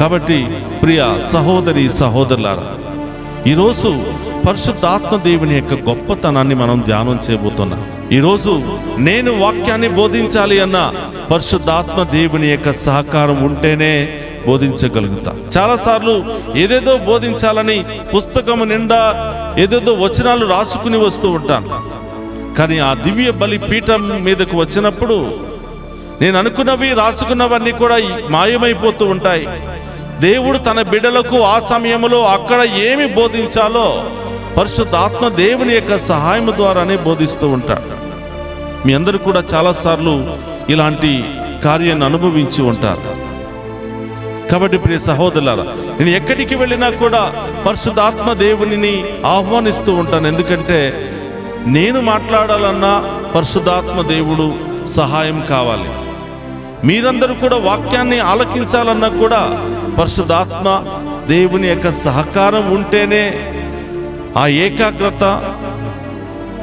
కాబట్టి ప్రియ సహోదరి సహోదరులారా, ఈరోజు పరిశుద్ధాత్మ దేవుని యొక్క గొప్పతనాన్ని మనం ధ్యానం చేయబోతున్నాం. ఈరోజు నేను వాక్యాన్ని బోధించాలి అన్న పరిశుద్ధాత్మ దేవుని యొక్క సహకారం ఉంటేనే బోధించగలుగుతా. చాలాసార్లు ఏదేదో బోధించాలని పుస్తకం నిండా ఏదేదో వచనాలు రాసుకుని వస్తూ ఉంటాను. కానీ ఆ దివ్య బలి పీఠం మీదకు వచ్చినప్పుడు నేను అనుకున్నవి రాసుకున్నవన్నీ కూడా మాయమైపోతూ ఉంటాయి. దేవుడు తన బిడ్డలకు ఆ సమయంలో అక్కడ ఏమి బోధించాలో పరిశుద్ధాత్మ దేవుని యొక్క సహాయం ద్వారానే బోధిస్తూ ఉంటాడు. మీ అందరూ కూడా చాలాసార్లు ఇలాంటి కార్యాన్ని అనుభవించి ఉంటారు. కాబట్టి ప్రియ సహోదరులారా, నేను ఎక్కడికి వెళ్ళినా కూడా పరిశుద్ధాత్మ దేవునిని ఆహ్వానిస్తూ ఉంటాను. ఎందుకంటే నేను మాట్లాడాలన్నా పరిశుద్ధాత్మ దేవుడు సహాయం కావాలి. మీరందరూ కూడా వాక్యాన్ని ఆలకించాలన్నా కూడా పరిశుద్ధాత్మ దేవుని యొక్క సహకారం ఉంటేనే ఆ ఏకాగ్రత,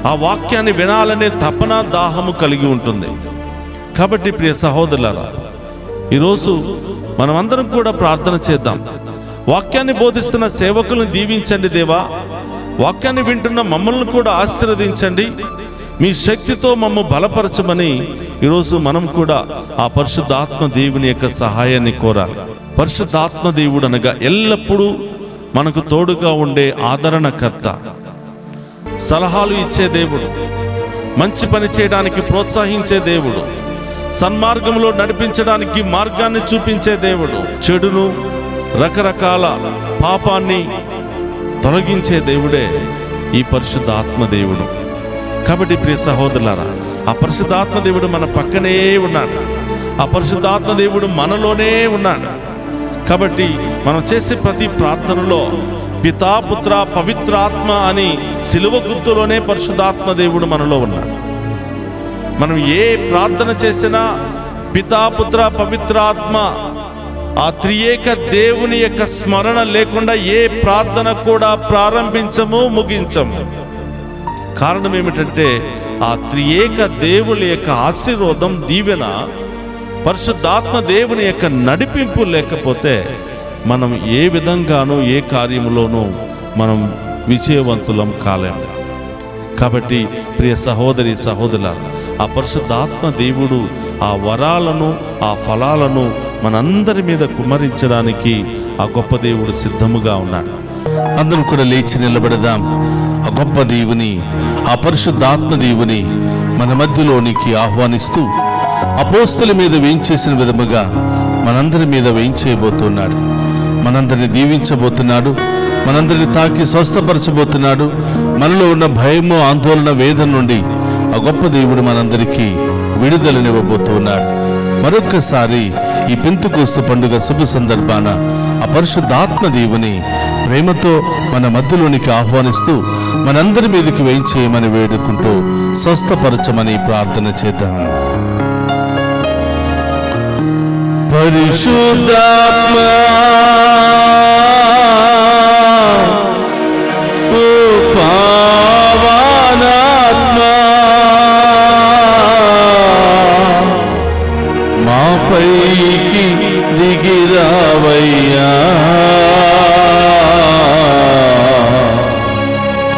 ఆ వాక్యాన్ని వినాలనే తపన, దాహము కలిగి ఉంటుంది. కాబట్టి ప్రియ సహోదరులారా, ఈరోజు మనమందరం కూడా ప్రార్థన చేద్దాం. వాక్యాన్ని బోధిస్తున్న సేవకులను దీవించండి దేవా. వాక్యాన్ని వింటున్న మమ్మల్ని కూడా ఆశీర్వదించండి. మీ శక్తితో మమ్మ బలపరచమని ఈరోజు మనం కూడా ఆ పరిశుద్ధాత్మ దేవుని యొక్క సహాయాన్ని కోరాలి. పరిశుద్ధాత్మ దేవుడు అనగా ఎల్లప్పుడూ మనకు తోడుగా ఉండే ఆదరణకర్త, సలహాలు ఇచ్చే దేవుడు, మంచి పని చేయడానికి ప్రోత్సహించే దేవుడు, సన్మార్గంలో నడిపించడానికి మార్గాన్ని చూపించే దేవుడు, చెడును, రకరకాల పాపాన్ని తొలగించే దేవుడే ఈ పరిశుద్ధాత్మ దేవుడు. కాబట్టి ప్రియ సహోదరులారా, ఆ పరిశుద్ధాత్మ దేవుడు మన పక్కనే ఉన్నాడు. ఆ పరిశుద్ధాత్మ దేవుడు మనలోనే ఉన్నాడు. కాబట్టి మనం చేసే ప్రతి ప్రార్థనలో పితా, పుత్ర, పవిత్రాత్మ అని సిలువ గుర్తులోనే పరిశుద్ధాత్మ దేవుడు మనలో ఉన్నాడు. మనం ఏ ప్రార్థన చేసినా పితా, పుత్ర, పవిత్రాత్మ ఆ త్రియేక దేవుని యొక్క స్మరణ లేకుండా ఏ ప్రార్థన కూడా ప్రారంభించము, ముగించము. కారణం ఏమిటంటే ఆ త్రియేక దేవుని యొక్క ఆశీర్వాదం, దీవెన, పరిశుద్ధాత్మ దేవుని యొక్క నడిపింపు లేకపోతే మనం ఏ విధంగానూ ఏ కార్యములోనూ మనం విజయవంతులం కాలేము. కాబట్టి ప్రియ సహోదరి సహోదరులారా, ఆ పరిశుద్ధాత్మ దేవుడు ఆ వరాలను, ఆ ఫలాలను మనందరి మీద కుమ్మరించడానికి ఆ గొప్ప దేవుడు సిద్ధముగా ఉన్నాడు. అందరూ కూడా లేచి నిలబడదాం. ఆ గొప్ప దేవుని, ఆ పరిశుద్ధాత్మ దేవుని మన మధ్యలోనికి ఆహ్వానిస్తూ అపోస్తల మీద వేయించేసిన విధముగా మనందరి మీద వేయించేయబోతున్నాడు. మనందరిని దీవించబోతున్నాడు. మనందరిని తాకి స్వస్థపరచబోతున్నాడు. మనలో ఉన్న భయము, ఆందోళన, వేదన నుండి ఆ గొప్ప దేవుడు మనందరికీ విడుదలనివ్వబోతున్నాడు. మరొక్కసారి ఈ పెంతెకోస్తు పండుగ శుభ సందర్భాన ఆ పరిశుద్ధాత్మ దేవుని ప్రేమతో మన మధ్యలోనికి ఆహ్వానిస్తూ మనందరి మీదకి వేయించేయమని వేడుకుంటూ స్వస్థపరచమని ప్రార్థన చేద్దాం. పరిశుద్ధాత్మ పావనాత్మ మాపైకి దిగిరావయ్యా,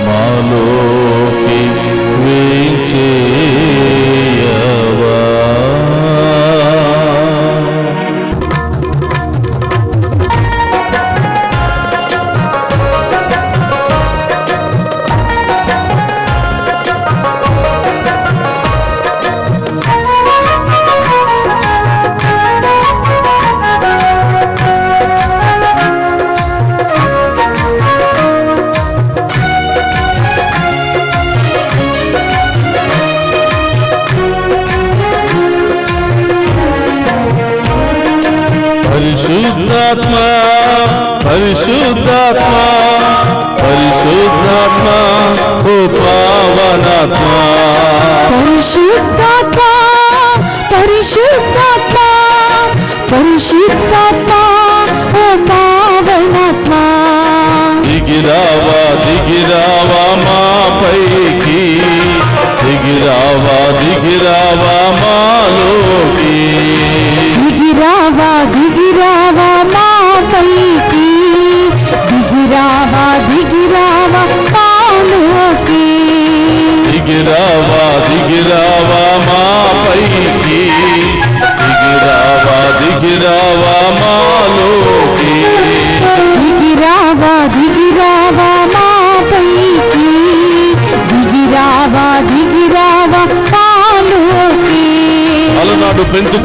మాలోకి వేంచేయవా. పరిశుద్ధాత్మ పరిశుద్ధాత్మ పరిశుద్ధాత్మ ఓ పావనాత్మ, పరిశుద్ధాత్మ పరిశుద్ధాత్మ పరిశుద్ధాత్మ ఓ పావనాత్మ, దిగిరావా దిగిరావా మా పైకి, దిగిరావా దిగిరావా మాలోకి, దిగిరావా దిగిరావా మా పైకి, దిగిరావా దిగిరావా మాలోకి, దిగిరావా దిగిరావా మా పైకి, దిగిరావా దిగిరావా మాలోకి, దిగిరావా దిగిరావా మా పైకి, దిగిరావా దిగిరావా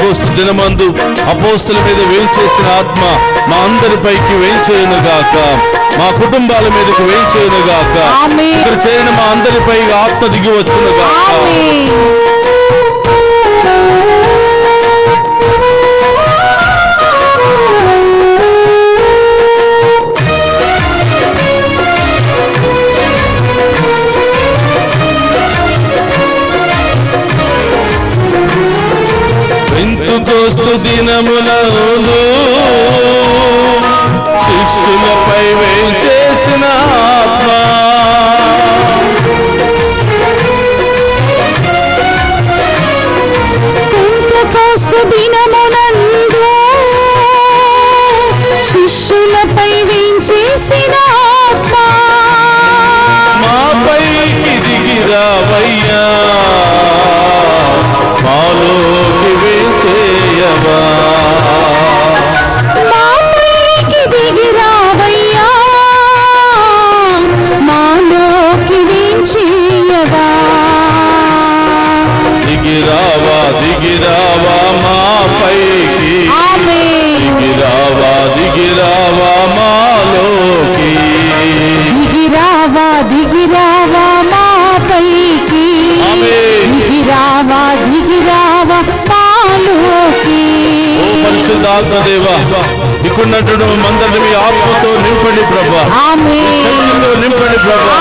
పెంతెకోస్తు దినమందు అపోస్తల మీద వేంచేసిన ఆత్మ మా అందరిపైకి వేంచేయునుగాక, మా కుటుంబాల మీదకి వేంచేయునుగాక, ఇక్కడ చేరిన మా అందరిపై ఆత్మ దిగి వచ్చునుగాక. పెంతెకోస్తు దినములలో శిష్యులపై వేంచేసిన ఆత్మ పెంతెకోస్తు దినమునందు శిష్యులపై వేంచేసిన ఆత్మ మాపైకి దిగిరావయ్యా, మాలోకి వేంచేయవా, మాపైకి దిగిరావయ్యా, మాలోకి వేంచేయవా. దిగిరావా దిగిరావా మాపైకి, దిగిరావా దిగిరావా మాలోకి, దిగిరావా దిగిరావా మాపైకి, దిగిరావా దిగిరావా మాలోకి. ఓ పరిశుద్ధాత్మ దేవా, ఇక్కడున్నటువంటి మందరిని మీ ఆత్మతో నింపండి ప్రభా, శక్తితో నింపండి ప్రభా.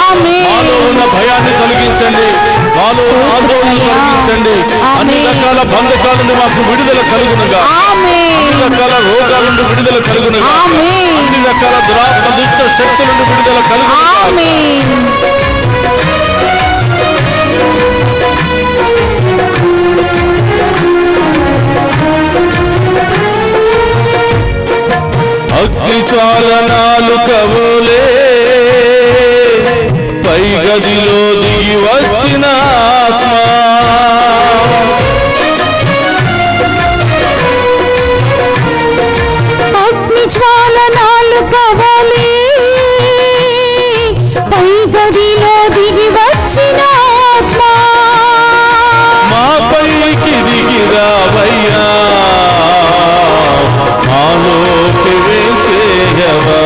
మాలో ఉన్న భయాన్ని తొలగించండి, మాలో ఉన్న ఆందోళన తొలగించండి. అన్ని రకాల బంధకాల నుండి మాకు విడుదల కలుగునుగా, అన్ని రకాల రోగాల నుండి విడుదల కలుగునుగా, అన్ని రకాల దురాత్మ దుష్ట శక్తుల నుండి విడుదల కలుగునుగా. అగ్ని జ్వాలనాలు కవులే పై గదిలో దిగి వచ్చిన ఆత్మ, అగ్ని జ్వాలనాలు కవలే పై గదిలో దిగి వచ్చిన ఆత్మ మాపైకి దిగిరావయ్యా, మాలోకి వేంచేయవా,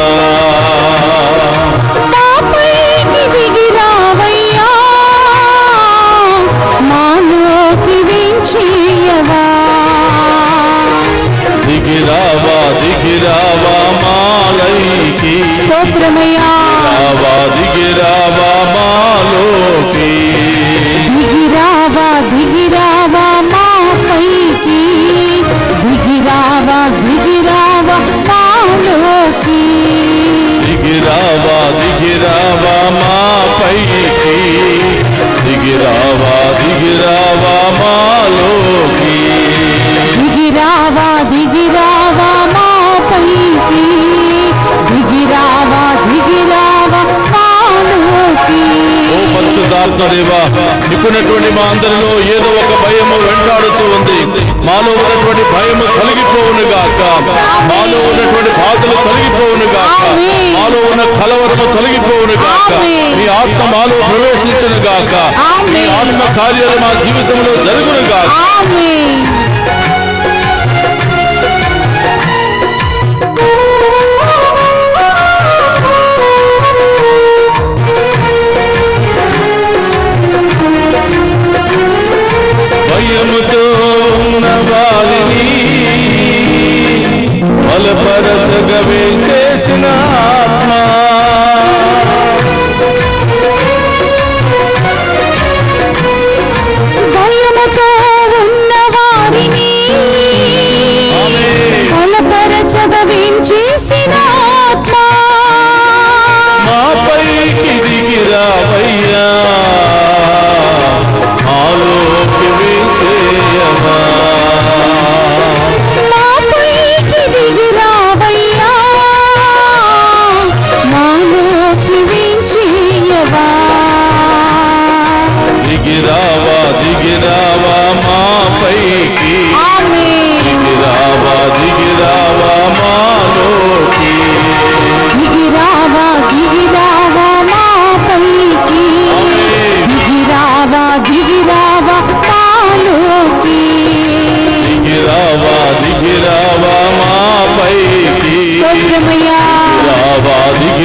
మాపైకి దిగిరావయ్యా, మాలోకి వేంచేయవా. దిగిరావా దిగిరావా మాలైకి, స్తోత్రమయ్యా. రావా దిగిరావా మాలోకి, దిగిరావా దిగిరావా మాపైకి, దిగిరావా దిగిరావా మాలోకి, దిగిరావా దిగిరావా మాపైకి, దిగిరావా దిగిరావా మాలోకి, దిగిరావా దిగిరావా మాపైకి, దిగిరావా దిగిరావా మాలోకి. ఓ పరిశుద్ధాత్మ దేవా, ఇప్పుడున్నటువంటి మా అందరిలో ఏదో ఒక భయము వెంటాడుతూ ఉంది. మాలో ఉన్నటువంటి భయము తొలగిపోవునుగాక, మాలో ఉన్నటువంటి బాధలు తొలగిపోవునుగాక, మాలో ఉన్న కలవరము తొలగిపోవునుగాక, మీ ఆత్మ మాలో ప్రవేశించునుగాక, మీ ఆత్మ కార్యాలు మా జీవితంలో జరుగునుగాక. భయముతో ఉన్న వారిని బలపరచగవే చేసిన ఆత్మ, భయముతో ఉన్న వారిని బలపరచగవించేసిన ఆత్మ మాపైకి దిగిరావయ్యా, మాలోకి వేంచేయవా, మాపైకి దిగిరావయ్యా, మాలోకి వేంచేయవా. దిగిరావా దిగిరావా మాపైకి, దిగిరావా దిగిరావా మాలోకి, దిగిరావా దిగిరావా మాపైకి,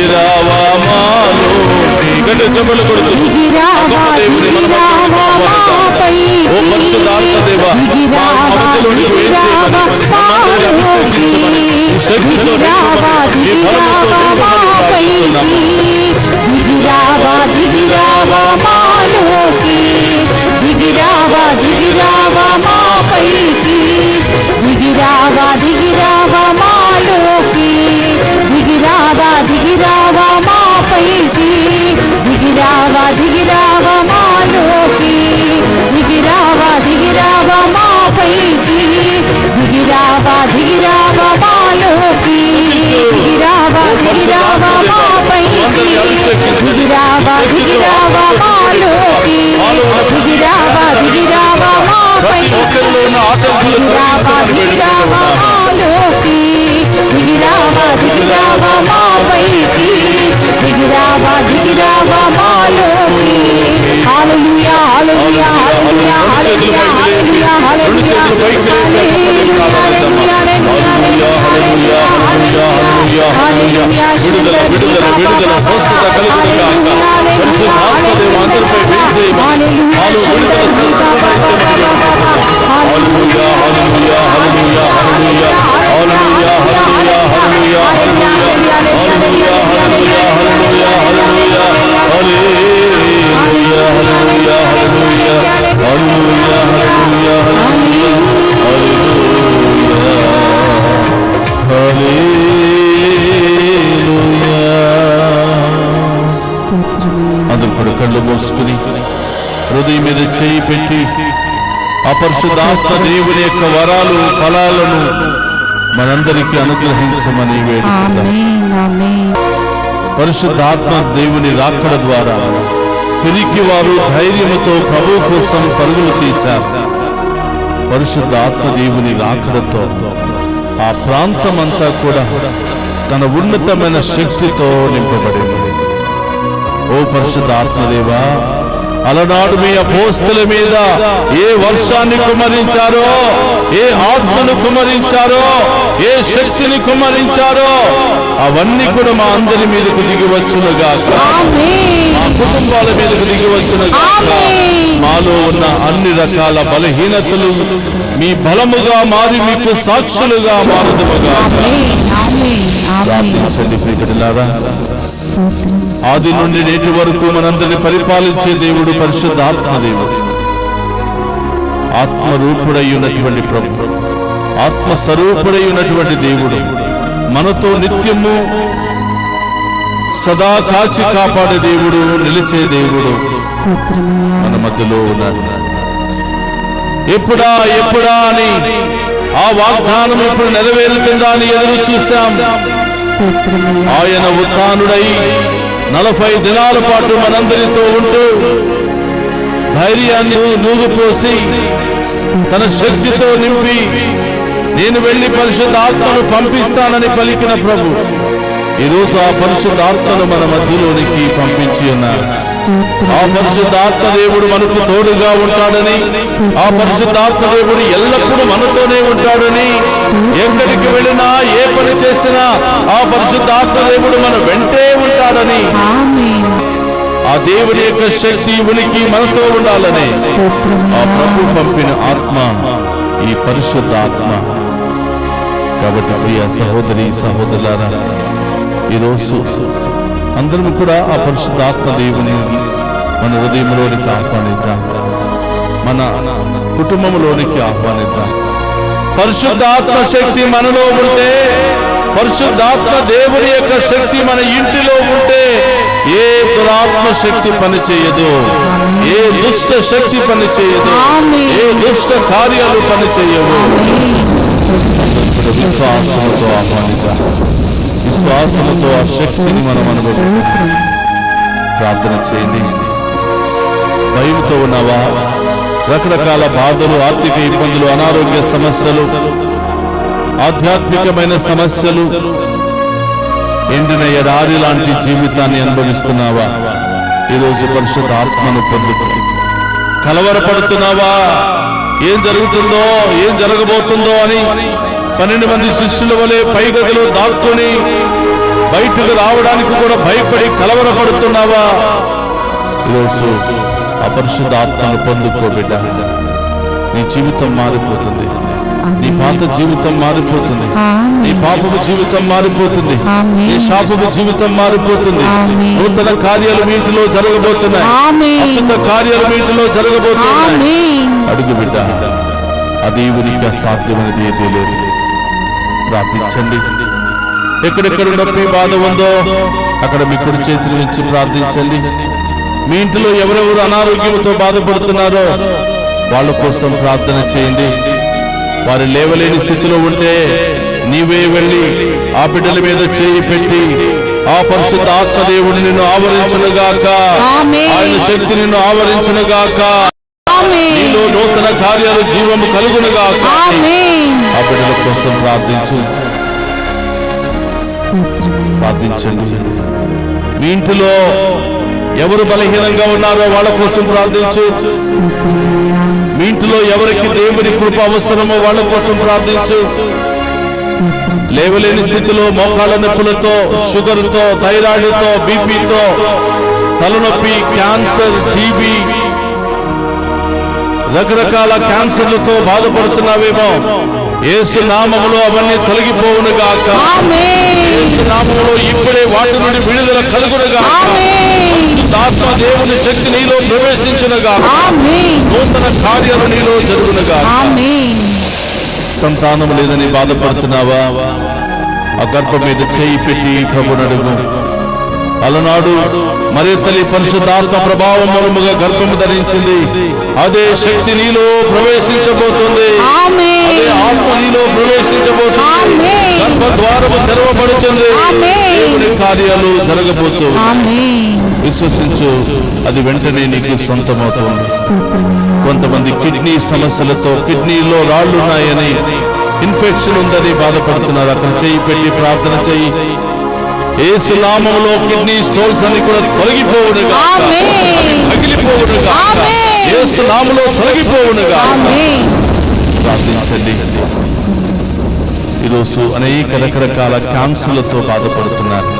దిగిరావా మాలోకి. గట్టి చెప్పులు కొడుతూ దిగిరావా దిగిరావా మాపైకి. ఓ పరిశుద్ధాత్మ దేవా, మా మధ్యలోనికి వేయించేయమని, మమ్మల్ని అభిషేకించమని, ఈ శక్తితో నింపమని, ఈ బలముతో నింపమని దిగిరావా దిగిరావా మాలోకి. దిగిరావా దిగిరావా మాపైకి. దిగిరావా దిగిరావా మాలోకి. దిగిరావా దిగిరావా మాపైకి. దిగిరావా దిగిరావా మాలోకి. దిగిరావా దిగిరావా మాపైకి. దిగిరావా దిగిరావా మాలోకి. దిగిరావా దిగిరావా మాపైకి. దిగిరావా దిగిరావా మాలోకి. దిగిరావా దిగిరావా మాపైకి. దిగిరావా దిగిరావా మాలోకి. దిగిరావా దిగిరావా మాపైకి. దిగిరావా దిగిరావా మాలోకి. హల్లెలూయా హల్లెలూయా హల్లెలూయా హల్లెలూయా హల్లెలూయా హల్లెలూయా విడుదల విడుదల విడుదల స్వస్థత కలుగును గాక. పరిశుద్ధాత్మ దేవ అందరిపై వేయించేయమని, వాళ్ళు విడుదల స్వస్థత హల్లెలూయా హల్లెలూయా హల్లెలూయా హల్లెలూయా హల్లెలూయా హల్లెలూయా హల్లెలూయా హల్లెలూయా హల్లెలూయా హల్లెలూయా హల్లెలూయా హల్లెలూయా హల్లెలూయా హల్లెలూయా హల్లెలూయా హల్లెలూయా అందరూ కూడా కళ్ళు మూసుకుని హృదయం మీద చేయి పెట్టి అపరిశుద్ధాత్మ దేవుని యొక్క వరాలు ఫలాలను మనందరికీ అనుగ్రహించమని వేడుకుందాం. ఆమేన్ ఆమేన్. పరిశుద్ధాత్మ దేవుని రాకడ ద్వారా పిరికి వారు ధైర్యముతో ప్రభు కోసం పరుగులు తీశారు. పరిశుద్ధాత్మ దేవుని రాకడతో ఆ ప్రాంతమంతా కూడా తన ఉన్నతమైన శక్తితో నింపబడింది. ఓ పరిశుద్ధాత్మదేవా, అలనాడు మీ అపోస్తల మీద ఏ వర్షాన్ని కుమ్మరించారో, ఏ ఆత్మను కుమ్మరించారో, ఏ శక్తిని కుమ్మరించారో అవన్నీ కూడా మా అందరి మీదకు దిగివచ్చునుగా, మా కుటుంబాల మీదకు దిగివచ్చునుగా. మాలో ఉన్న అన్ని రకాల బలహీనతలు మీ బలముగా మారి మీకు సాక్షులుగా మారుదుముగా. ప్రార్థించండి ప్రియలారా. ఆది నుండి నేటి వరకు మనందరిని పరిపాలించే దేవుడు పరిశుద్ధాత్మ దేవుడు, ఆత్మరూపుడై ఉన్నటువంటి ప్రభు, ఆత్మస్వరూపుడై ఉన్నటువంటి దేవుడు మనతో నిత్యము సదా కాచి కాపాడే దేవుడు, నిలిచే దేవుడు మన మధ్యలో ఉన్నాడు. ఎప్పుడా ఎప్పుడా అని ఆ వాగ్దానం ఇప్పుడు నెరవేరుతుందా అని ఎదురు చూశాం. ఆయన ఉత్థానుడై 40 దినాల పాటు మనందరితో ఉంటూ ధైర్యాన్ని నూరుపోసి తన శక్తితో నింపి నేను వెళ్లి పరిశుద్ధాత్మను పంపిస్తానని పలికిన ప్రభు ఈరోజు ఆ పరిశుద్ధాత్మను మన మధ్యలోనికి పంపించి ఉన్నారు. ఆ పరిశుద్ధాత్మ దేవుడు మనకు తోడుగా ఉంటాడని, ఆ పరిశుద్ధాత్మ దేవుడు ఎల్లప్పుడూ మనతోనే ఉంటాడని, ఎక్కడికి వెళ్ళినా ఏ పని చేసినా ఆ పరిశుద్ధాత్మ దేవుడు మన వెంటే ఉంటాడని, ఆ దేవుని యొక్క శక్తి ఉనికి మనతో ఉండాలని ఆ ప్రభు పంపిన ఆత్మ ఈ పరిశుద్ధాత్మ. కాబట్టి ప్రియ సహోదరి సహోదరులారా, ఈరోజు అందరం కూడా ఆ పరిశుద్ధాత్మ దేవుని మన హృదయంలోనికి ఆహ్వానిద్దాం, మన కుటుంబంలోనికి ఆహ్వానిద్దాం. పరిశుద్ధాత్మ శక్తి మనలో ఉంటే, పరిశుద్ధాత్మ దేవుని యొక్క శక్తి మన ఇంటిలో ఉంటే ఏ దురాత్మ శక్తి పనిచేయదు, ఏ దుష్ట శక్తి పనిచేయదు, ఏ దుష్ట కార్యాలు పనిచేయవు. విశ్వాసంతో ఆహ్వానిద్దాం, విశ్వాసంతో ఆ శక్తిని మనం అనుభవిద్దాం. ప్రార్థన చేయండి. భయంతో ఉన్నావా? రకరకాల బాధలు, ఆర్థిక ఇబ్బందులు, అనారోగ్య సమస్యలు, ఆధ్యాత్మికమైన సమస్యలు, ఎండిన ఎడారి లాంటి జీవితాన్ని అనుభవిస్తున్నావా? ఈరోజు పరిశుద్ధ ఆత్మను పొందుకో. కలవరపడుతున్నావా? ఏం జరుగుతుందో, ఏం జరగబోతుందో అని 12 మంది శిష్యుల వలె పైగదిలో దాక్కుని బయటకు రావడానికి కూడా భయపడి కలవరపడుతున్నావా? ఈరోజు అపరిశుద్ధ ఆత్మను పొందుకో బిడ్డ. నీ జీవితం మారిపోతుంది. నీ పాత జీవితం మారిపోతుంది. నీ పాపపు జీవితం మారిపోతుంది. నీ శాపపు జీవితం మారిపోతుంది. నూతన కార్యాలు మీ ఇంటిలో జరగబోతున్నాయి. అద్భుత కార్యాలు మీ ఇంటిలో జరగబోతున్నాయి. అడుగు బిడ్డ. అది ఉనికి అసాధ్యమైనది ఏదీ లేదు. ప్రార్థించండి. ఎక్కడెక్కడ నొప్పి బాధ ఉందో అక్కడ మీ కుడి చేతుల నుంచి ప్రార్థించండి. మీ ఇంటిలో ఎవరెవరు అనారోగ్యంతో బాధపడుతున్నారో వాళ్ళ కోసం ప్రార్థన చేయండి. వారు లేవలేని స్థితిలో ఉంటే నీవే వెళ్ళి ఆ బిడ్డల మీద చేయి పెట్టి ఆ పరిశుద్ధ ఆత్మదేవుడు నిన్ను ఆవరించునుగాక. ఆయన శక్తి నిన్ను ఆవరించునుగాక. నీలో నూతన కార్యాలు జీవము కలుగునుగాక. ఆ బిడ్డల కోసం ప్రార్థించండి. మీ ఇంటిలో ఎవరు బలహీనంగా ఉన్నారో వాళ్ళ కోసం ప్రార్థించు. మీ ఇంటిలో ఎవరికి దేవుని కృప అవసరమో వాళ్ళ కోసం ప్రార్థించు. లేవలేని స్థితిలో మోకాళ్ళ నొప్పులతో, షుగర్తో, థైరాయిడ్తో, బీపీతో, తలనొప్పి, క్యాన్సర్, టీబీ, రకరకాల క్యాన్సర్లతో బాధపడుతున్నావేమో యేసు నామములో అవన్నీ తొలగిపోవునుగాక. యేసు నామములో ఇప్పుడే వాటి నుండి విడుదల కలుగునుగాక. ఆత్మ దేవుని శక్తి నీలో ప్రవేశించునుగాక. నూతన కార్యాలు నీలో జరుగునుగాక. సంతానం లేదని బాధపడుతున్నావా? ఆ గర్భం మీద చేయి పెట్టి ప్రభువును అడుగు. అలనాడు మరి తల్లి పరిశుద్ధాత్మ ప్రభావం మూలముగా గర్భము ధరించింది. అదే శక్తి నీలో ప్రవేశించబోతుంది. అదే ఆత్మ నీలో ప్రవేశించబోతుంది. గర్భ ద్వారము తెరవబడుతుంది. దేవుని కార్యాలు జరగబోతుంది. విశ్వసించు, అది వెంటనే నీకు సొంతమవుతుంది. కొంతమంది కిడ్నీ సమస్యలతో, కిడ్నీలో రాళ్లున్నాయని, ఇన్ఫెక్షన్ ఉందని బాధపడుతున్నారు. అక్కడ చేయి పెట్టి ప్రార్థన చేయి. యేసు నామములో కిడ్నీ స్టోన్స్ అన్ని కూడా తొలగిపోవునుగాక. పగిలిపోవునుగాక. యేసు నామములో తొలగిపోవునుగాక. ప్రార్థించండి. ఈరోజు అనేక రకరకాల క్యాన్సర్లతో బాధపడుతున్నారు.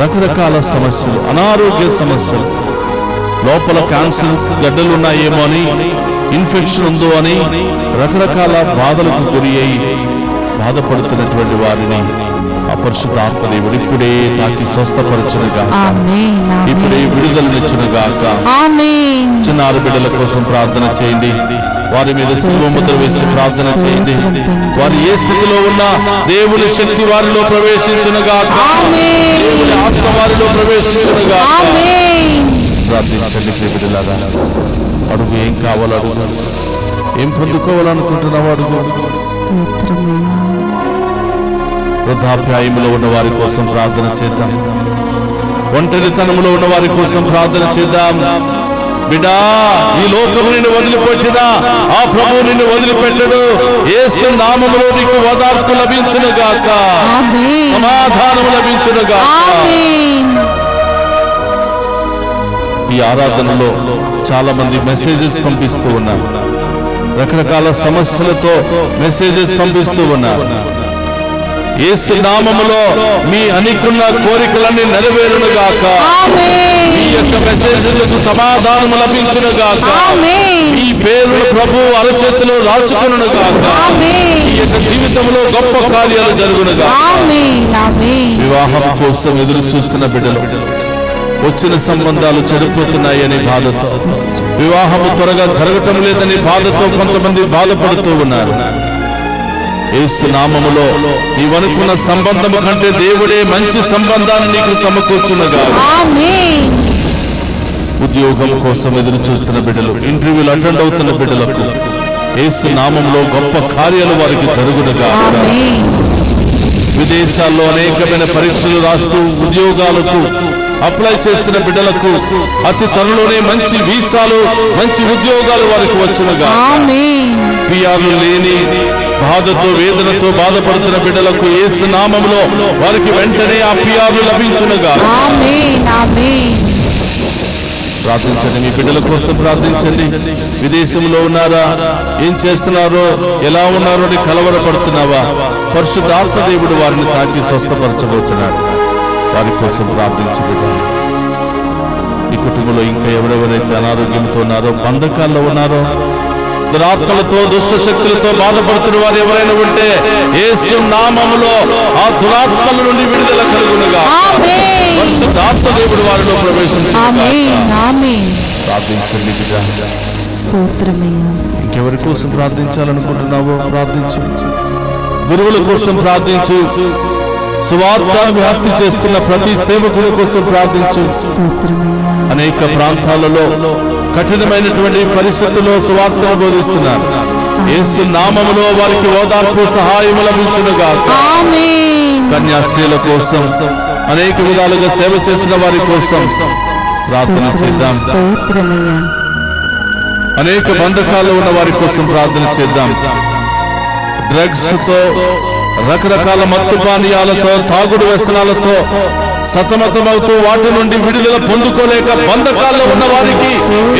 రకరకాల సమస్యలు, అనారోగ్య సమస్యలు, లోపల క్యాన్సర్ గడ్డలు ఉన్నాయేమో అని, ఇన్ఫెక్షన్ ఉందో అని రకరకాల బాధలకు గురి అయి బాధపడుతున్నటువంటి వారిని అపరిశుద్ధ ఆత్మదేవుడు ఇప్పుడే తాకి స్వస్థపరచునుగాక. ఇప్పుడే విడుదలనిచ్చునుగాక. చిన్నారు బిడ్డల కోసం ప్రార్థన చేయండి. వారి మీద శిలువ ముద్ర వేసి ప్రార్థన చేయండి. వారు ఏ స్థితిలో ఉన్నా దేవుని శక్తి వారిలో ప్రవేశించునుగాక. దేవుని ఆత్మ వారిలో ప్రవేశించునుగాక. ప్రార్థించండి బిడ్డలారా. అడుగు. ఏం కావాలో అడుగు. ఏం పొందుకోవాలనుకుంటున్నావు అడుగు. వృద్ధాప్యాయములో ఉన్న వారి కోసం ప్రార్థన చేద్దాం. ఒంటరితనంలో ఉన్న వారి కోసం ప్రార్థన చేద్దాం. బిడ్డా, ఈ లోకము నిన్ను వదిలిపెట్టినా ఆ ప్రభువు నిన్ను వదిలిపెట్టడు. యేసు నామములో నీకు ఓదార్పు లభించునుగాక. సమాధానము లభించునుగాక. ఈ ఆరాధనలో చాలా మంది మెసేజెస్ పంపిస్తూ ఉన్నారు. రకరకాల సమస్యలతో మెసేజెస్ పంపిస్తూ ఉన్నారు. యేసు నామములో మీ అనుకున్న కోరికలన్నీ నెరవేరునుగాక. మీ యొక్క మెసేజ్లకు సమాధానం లభించునుగాక. మీ పేరును ప్రభు అరచేతిలో రాసుకునుగాక. మీ యొక్క జీవితంలో గొప్ప కార్యాలు జరుగునుగాక. వివాహం కోసం ఎదురు చూస్తున్న బిడ్డలు, వచ్చిన సంబంధాలు చెడిపోతున్నాయని బాధతో, వివాహము త్వరగా జరగటం లేదని బాధతో కొంతమంది బాధపడుతూ ఉన్నారు. యేసు నామములో నీవనుకున్న సంబంధము కంటే దేవుడే మంచి సంబంధాన్ని నీకు సమకూర్చునుగాక. ఉద్యోగం కోసం ఎదురు చూస్తున్న బిడ్డలు, ఇంటర్వ్యూలు అటెండ్ అవుతున్న బిడ్డలకు యేసు నామములో గొప్ప కార్యాలు వారికి జరుగునుగాక. విదేశాల్లో అనేకమైన పరీక్షలు రాస్తూ ఉద్యోగాలకు అప్లై చేస్తున్న బిడ్డలకు అతి త్వరలోనే మంచి వీసాలు, మంచి ఉద్యోగాలు వారికి వచ్చునుగాక. పిఆర్లు లేని బాధతో, వేదనతో బాధపడుతున్న బిడ్డలకు యేసు నామములో వారికి వెంటనే ఆ పిఆర్లు లభించునుగాక. ప్రార్థించండి. మీ బిడ్డల కోసం ప్రార్థించండి. విదేశంలో ఉన్నారా? ఏం చేస్తున్నారో, ఎలా ఉన్నారో అని కలవరపడుతున్నావా? పరిశుద్ధాత్మ దేవుడు వారిని తాకి స్వస్థపరచబోతున్నాడు. వారి కోసం ప్రార్థించబోతున్నాడు. ఈ కుటుంబంలో ఇంకా ఎవరెవరైతే అనారోగ్యంతో ఉన్నారో, బంధకాల్లో ఉన్నారో, దురాత్మలతో దుష్ట శక్తులతో బాధపడుతున్న వారు ఎవరైనా ఉంటే యేసు నామములో ఆ దురాత్మల నుండి విడుదల కలుగునుగా. పరిశుద్ధాత్మ దేవుడు వారిలో ప్రవేశించండి. ప్రార్థించండి బిడ్డ. ఇంకెవరి కోసం ప్రార్థించాలనుకుంటున్నావో ప్రార్థించు. గురువుల కోసం ప్రార్థించు. సువార్త వ్యాప్తి చేస్తున్న ప్రతి సేవకుల కోసం ప్రార్థించు. అనేక ప్రాంతాలలో కఠినమైనటువంటి పరిస్థితుల్లో సువార్తను బోధిస్తున్నారు. యేసు నామములో వారికి ఓదార్పు సహాయము లభించునుగా. కన్యాస్త్రీల కోసం, అనేక విధాలుగా సేవ చేస్తున్న వారి కోసం ప్రార్థన చేద్దాం. అనేక బంధకాల్లో ఉన్న వారి కోసం ప్రార్థన చేద్దాం. డ్రగ్స్ తో, రకరకాల మత్తు పానీయాలతో, తాగుడు వ్యసనాలతో సతమతమవుతూ వాటి నుండి విడుదల పొందుకోలేక బంధకాల్లో ఉన్న వారికి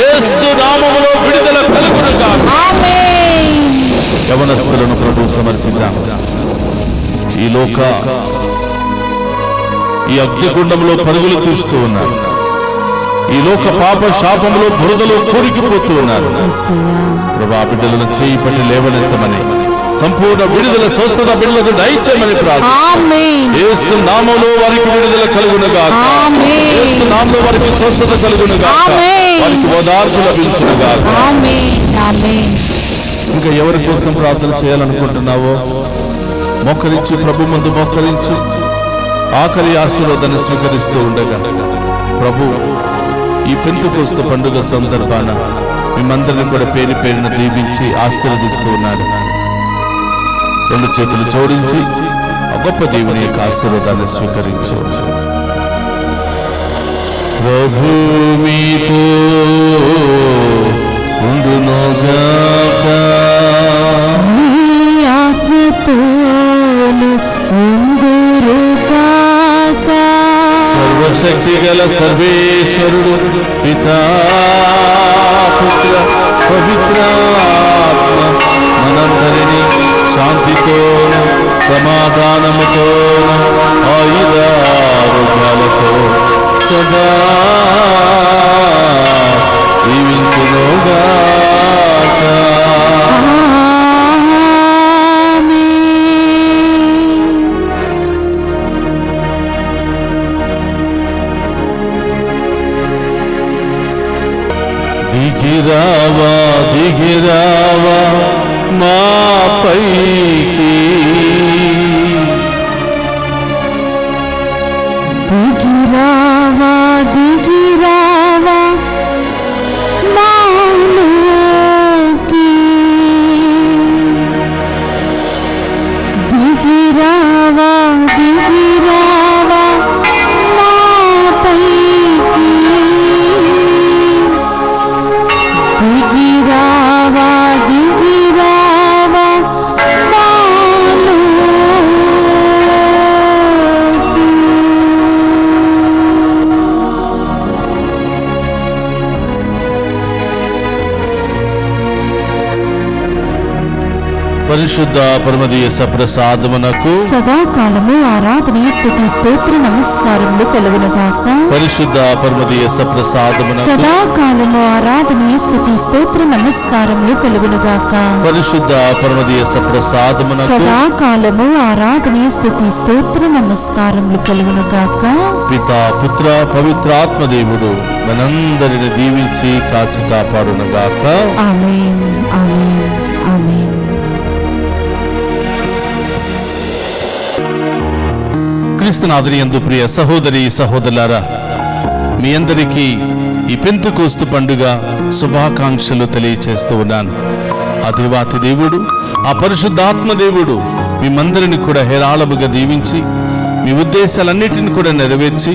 యేసు నామములో విడుదల కలుగునుగా. యవనస్తులను ప్రభువు సమర్పిద్దాం. ఈ అగ్నిగుండంలో పరుగులు తీస్తూ ఉన్నారు. ఈ లోక పాప శాపంలో బురదలో కూరికిపోతూ ఉన్నారు. ప్రభా, బిడ్డలను చేయి పట్టి లేవనెత్తమని, సంపూర్ణ విడుదల స్వస్థత బిడ్డలకు దయచేయమని ప్రార్థన. యేసు నామములో వారికి విడుదల కలుగునుగా. యేసు నామములో వారికి స్వస్థత కలుగునుగా. వారికి ఓదార్పు లభించునుగా. ఇంకా ఎవరి కోసం ప్రార్థన చేయాలనుకుంటున్నావో మోకరించు. ప్రభు ముందు మోకరించు. ఆఖరి ఆశీర్వాదాన్ని స్వీకరిస్తూ ఉండగా ప్రభు ఈ పెంతెకోస్తు పండుగ సందర్భాన మిమ్మందరిని కూడా పేరు పేరున దీవించి ఆశీర్వదిస్తూ ఉన్నాడు. రెండు చేతులు జోడించి ఆ గొప్ప దేవుని యొక్క ఆశీర్వాదాన్ని స్వీకరించు. ప్రభు మీతో ఉండునుగాక. సర్వశక్తి గల సర్వేశ్వరుడు పితా పుత్ర పవిత్రాత్మ మనందరినీ శాంతితోను సమాధానముతోను ఆయురారోగ్యాలతో సదా దీవించునుగాక. దిగిరావా దిగిరావా మా పైకి, దిగిరావా దిగిరావా మాలోకి, దిగిరావా దిగిరావా మా పైకి, దిగిరావా దిగిరావా మాలోకి. పరిశుద్ధ పరమదీయ సప్రసాదమునకు సదాకాలము ఆరాధన స్తుతి స్తోత్ర నమస్కారములు కలుగునుగాక. పరిశుద్ధ పరమదీయ సప్రసాదమునకు సదాకాలము ఆరాధన స్తుతి స్తోత్ర నమస్కారములు కలుగునుగాక. పరిశుద్ధ పరమదీయ సప్రసాదమునకు సదాకాలము ఆరాధన స్తుతి స్తోత్ర నమస్కారములు కలుగునుగాక. పితా పుత్ర పవిత్రాత్మ దేవుడు మనందరిని దీవించి కాచి కాపాడునుగాక. ఆమేన్ ఆమేన్ ఆమేన్. క్రీస్తునాథుని యందు ప్రియ సహోదరి సహోదరులారా, మీ అందరికీ ఈ పెంతెకోస్తు పండుగ శుభాకాంక్షలు తెలియచేస్తూ ఉన్నాను. ఆ దేవాతి దేవుడు, ఆ పరిశుద్ధాత్మ దేవుడు మిమ్మందరిని కూడా హేరాళముగా దీవించి మీ ఉద్దేశాలన్నిటిని కూడా నెరవేర్చి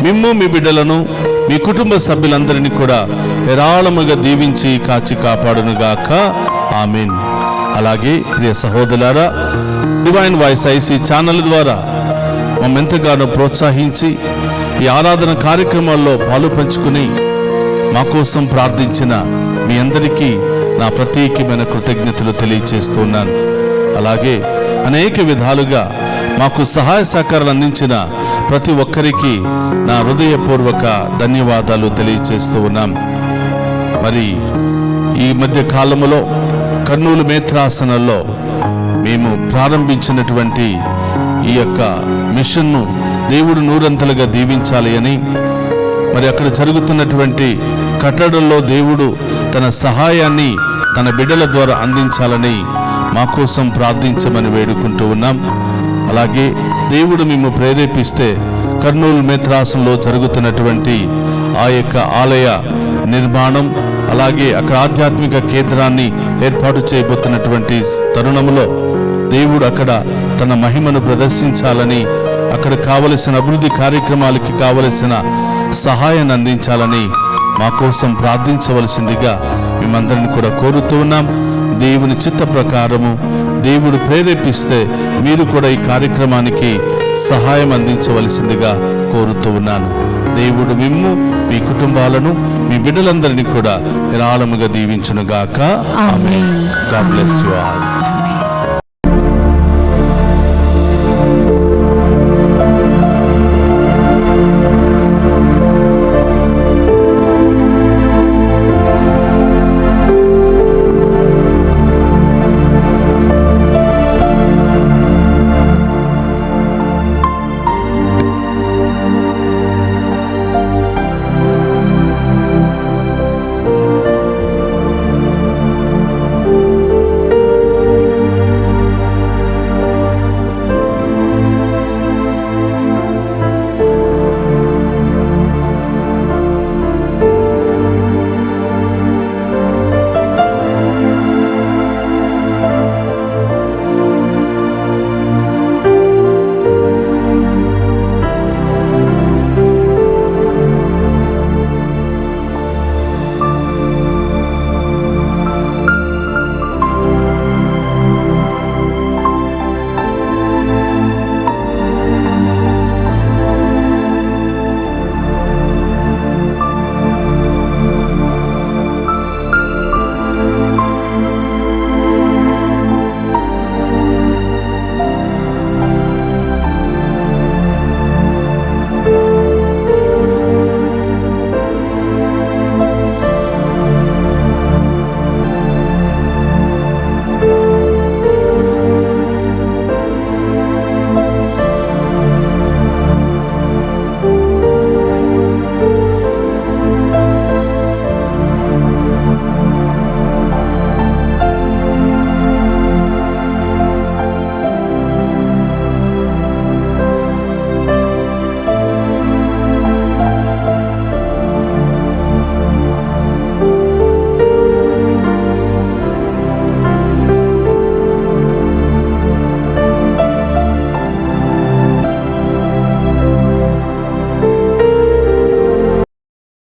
మిమ్ము మీ బిడ్డలను మీ కుటుంబ సభ్యులందరినీ కూడా హేరాళముగా దీవించి కాచి కాపాడునుగాక. ఆమేన్. అలాగే ప్రియ సహోదరులారా, డివైన్ వాయిస్ ఐసీ ఛానల్ ద్వారా మమ్మల్ని ఎంతగానో ప్రోత్సహించి ఈ ఆరాధన కార్యక్రమాల్లో పాలు పంచుకుని మా కోసం ప్రార్థించిన మీ అందరికీ నా ప్రత్యేకమైన కృతజ్ఞతలు తెలియచేస్తున్నాను. అలాగే అనేక విధాలుగా మాకు సహాయ సహకారాలు అందించిన ప్రతి ఒక్కరికి నా హృదయపూర్వక ధన్యవాదాలు తెలియజేస్తూ ఉన్నాం. మరి ఈ మధ్య కాలములో కర్నూలు మేత్రాసనంలో మేము ప్రారంభించినటువంటి ఈ యొక్క మిషన్ను దేవుడు నూరంతలుగా దీవించాలి అని, మరి అక్కడ జరుగుతున్నటువంటి కట్టడంలో దేవుడు తన సహాయాన్ని తన బిడ్డల ద్వారా అందించాలని మా కోసం ప్రార్థించమని వేడుకుంటూ ఉన్నాం. అలాగే దేవుడు మేము ప్రేరేపిస్తే కర్నూలు మేత్రాసనంలో జరుగుతున్నటువంటి ఆ యొక్క ఆలయ నిర్మాణం, అలాగే అక్కడ ఆధ్యాత్మిక కేంద్రాన్ని ఏర్పాటు చేయబోతున్నటువంటి తరుణంలో దేవుడు అక్కడ తన మహిమను ప్రదర్శించాలని, అక్కడ కావలసిన అభివృద్ధి కార్యక్రమాలకి కావలసిన సహాయాన్ని అందించాలని మా కోసం ప్రార్థించవలసిందిగా మేమందరిని కూడా కోరుతూ ఉన్నాం. దేవుని చిత్త ప్రకారము దేవుడు ప్రేరేపిస్తే మీరు కూడా ఈ కార్యక్రమానికి సహాయం అందించవలసిందిగా కోరుతూ ఉన్నాను. దేవుడు మిమ్ము, మీ కుటుంబాలను, మీ బిడ్డలందరినీ కూడా నిరాళముగా దీవించునుగాక. Amen. God bless you all.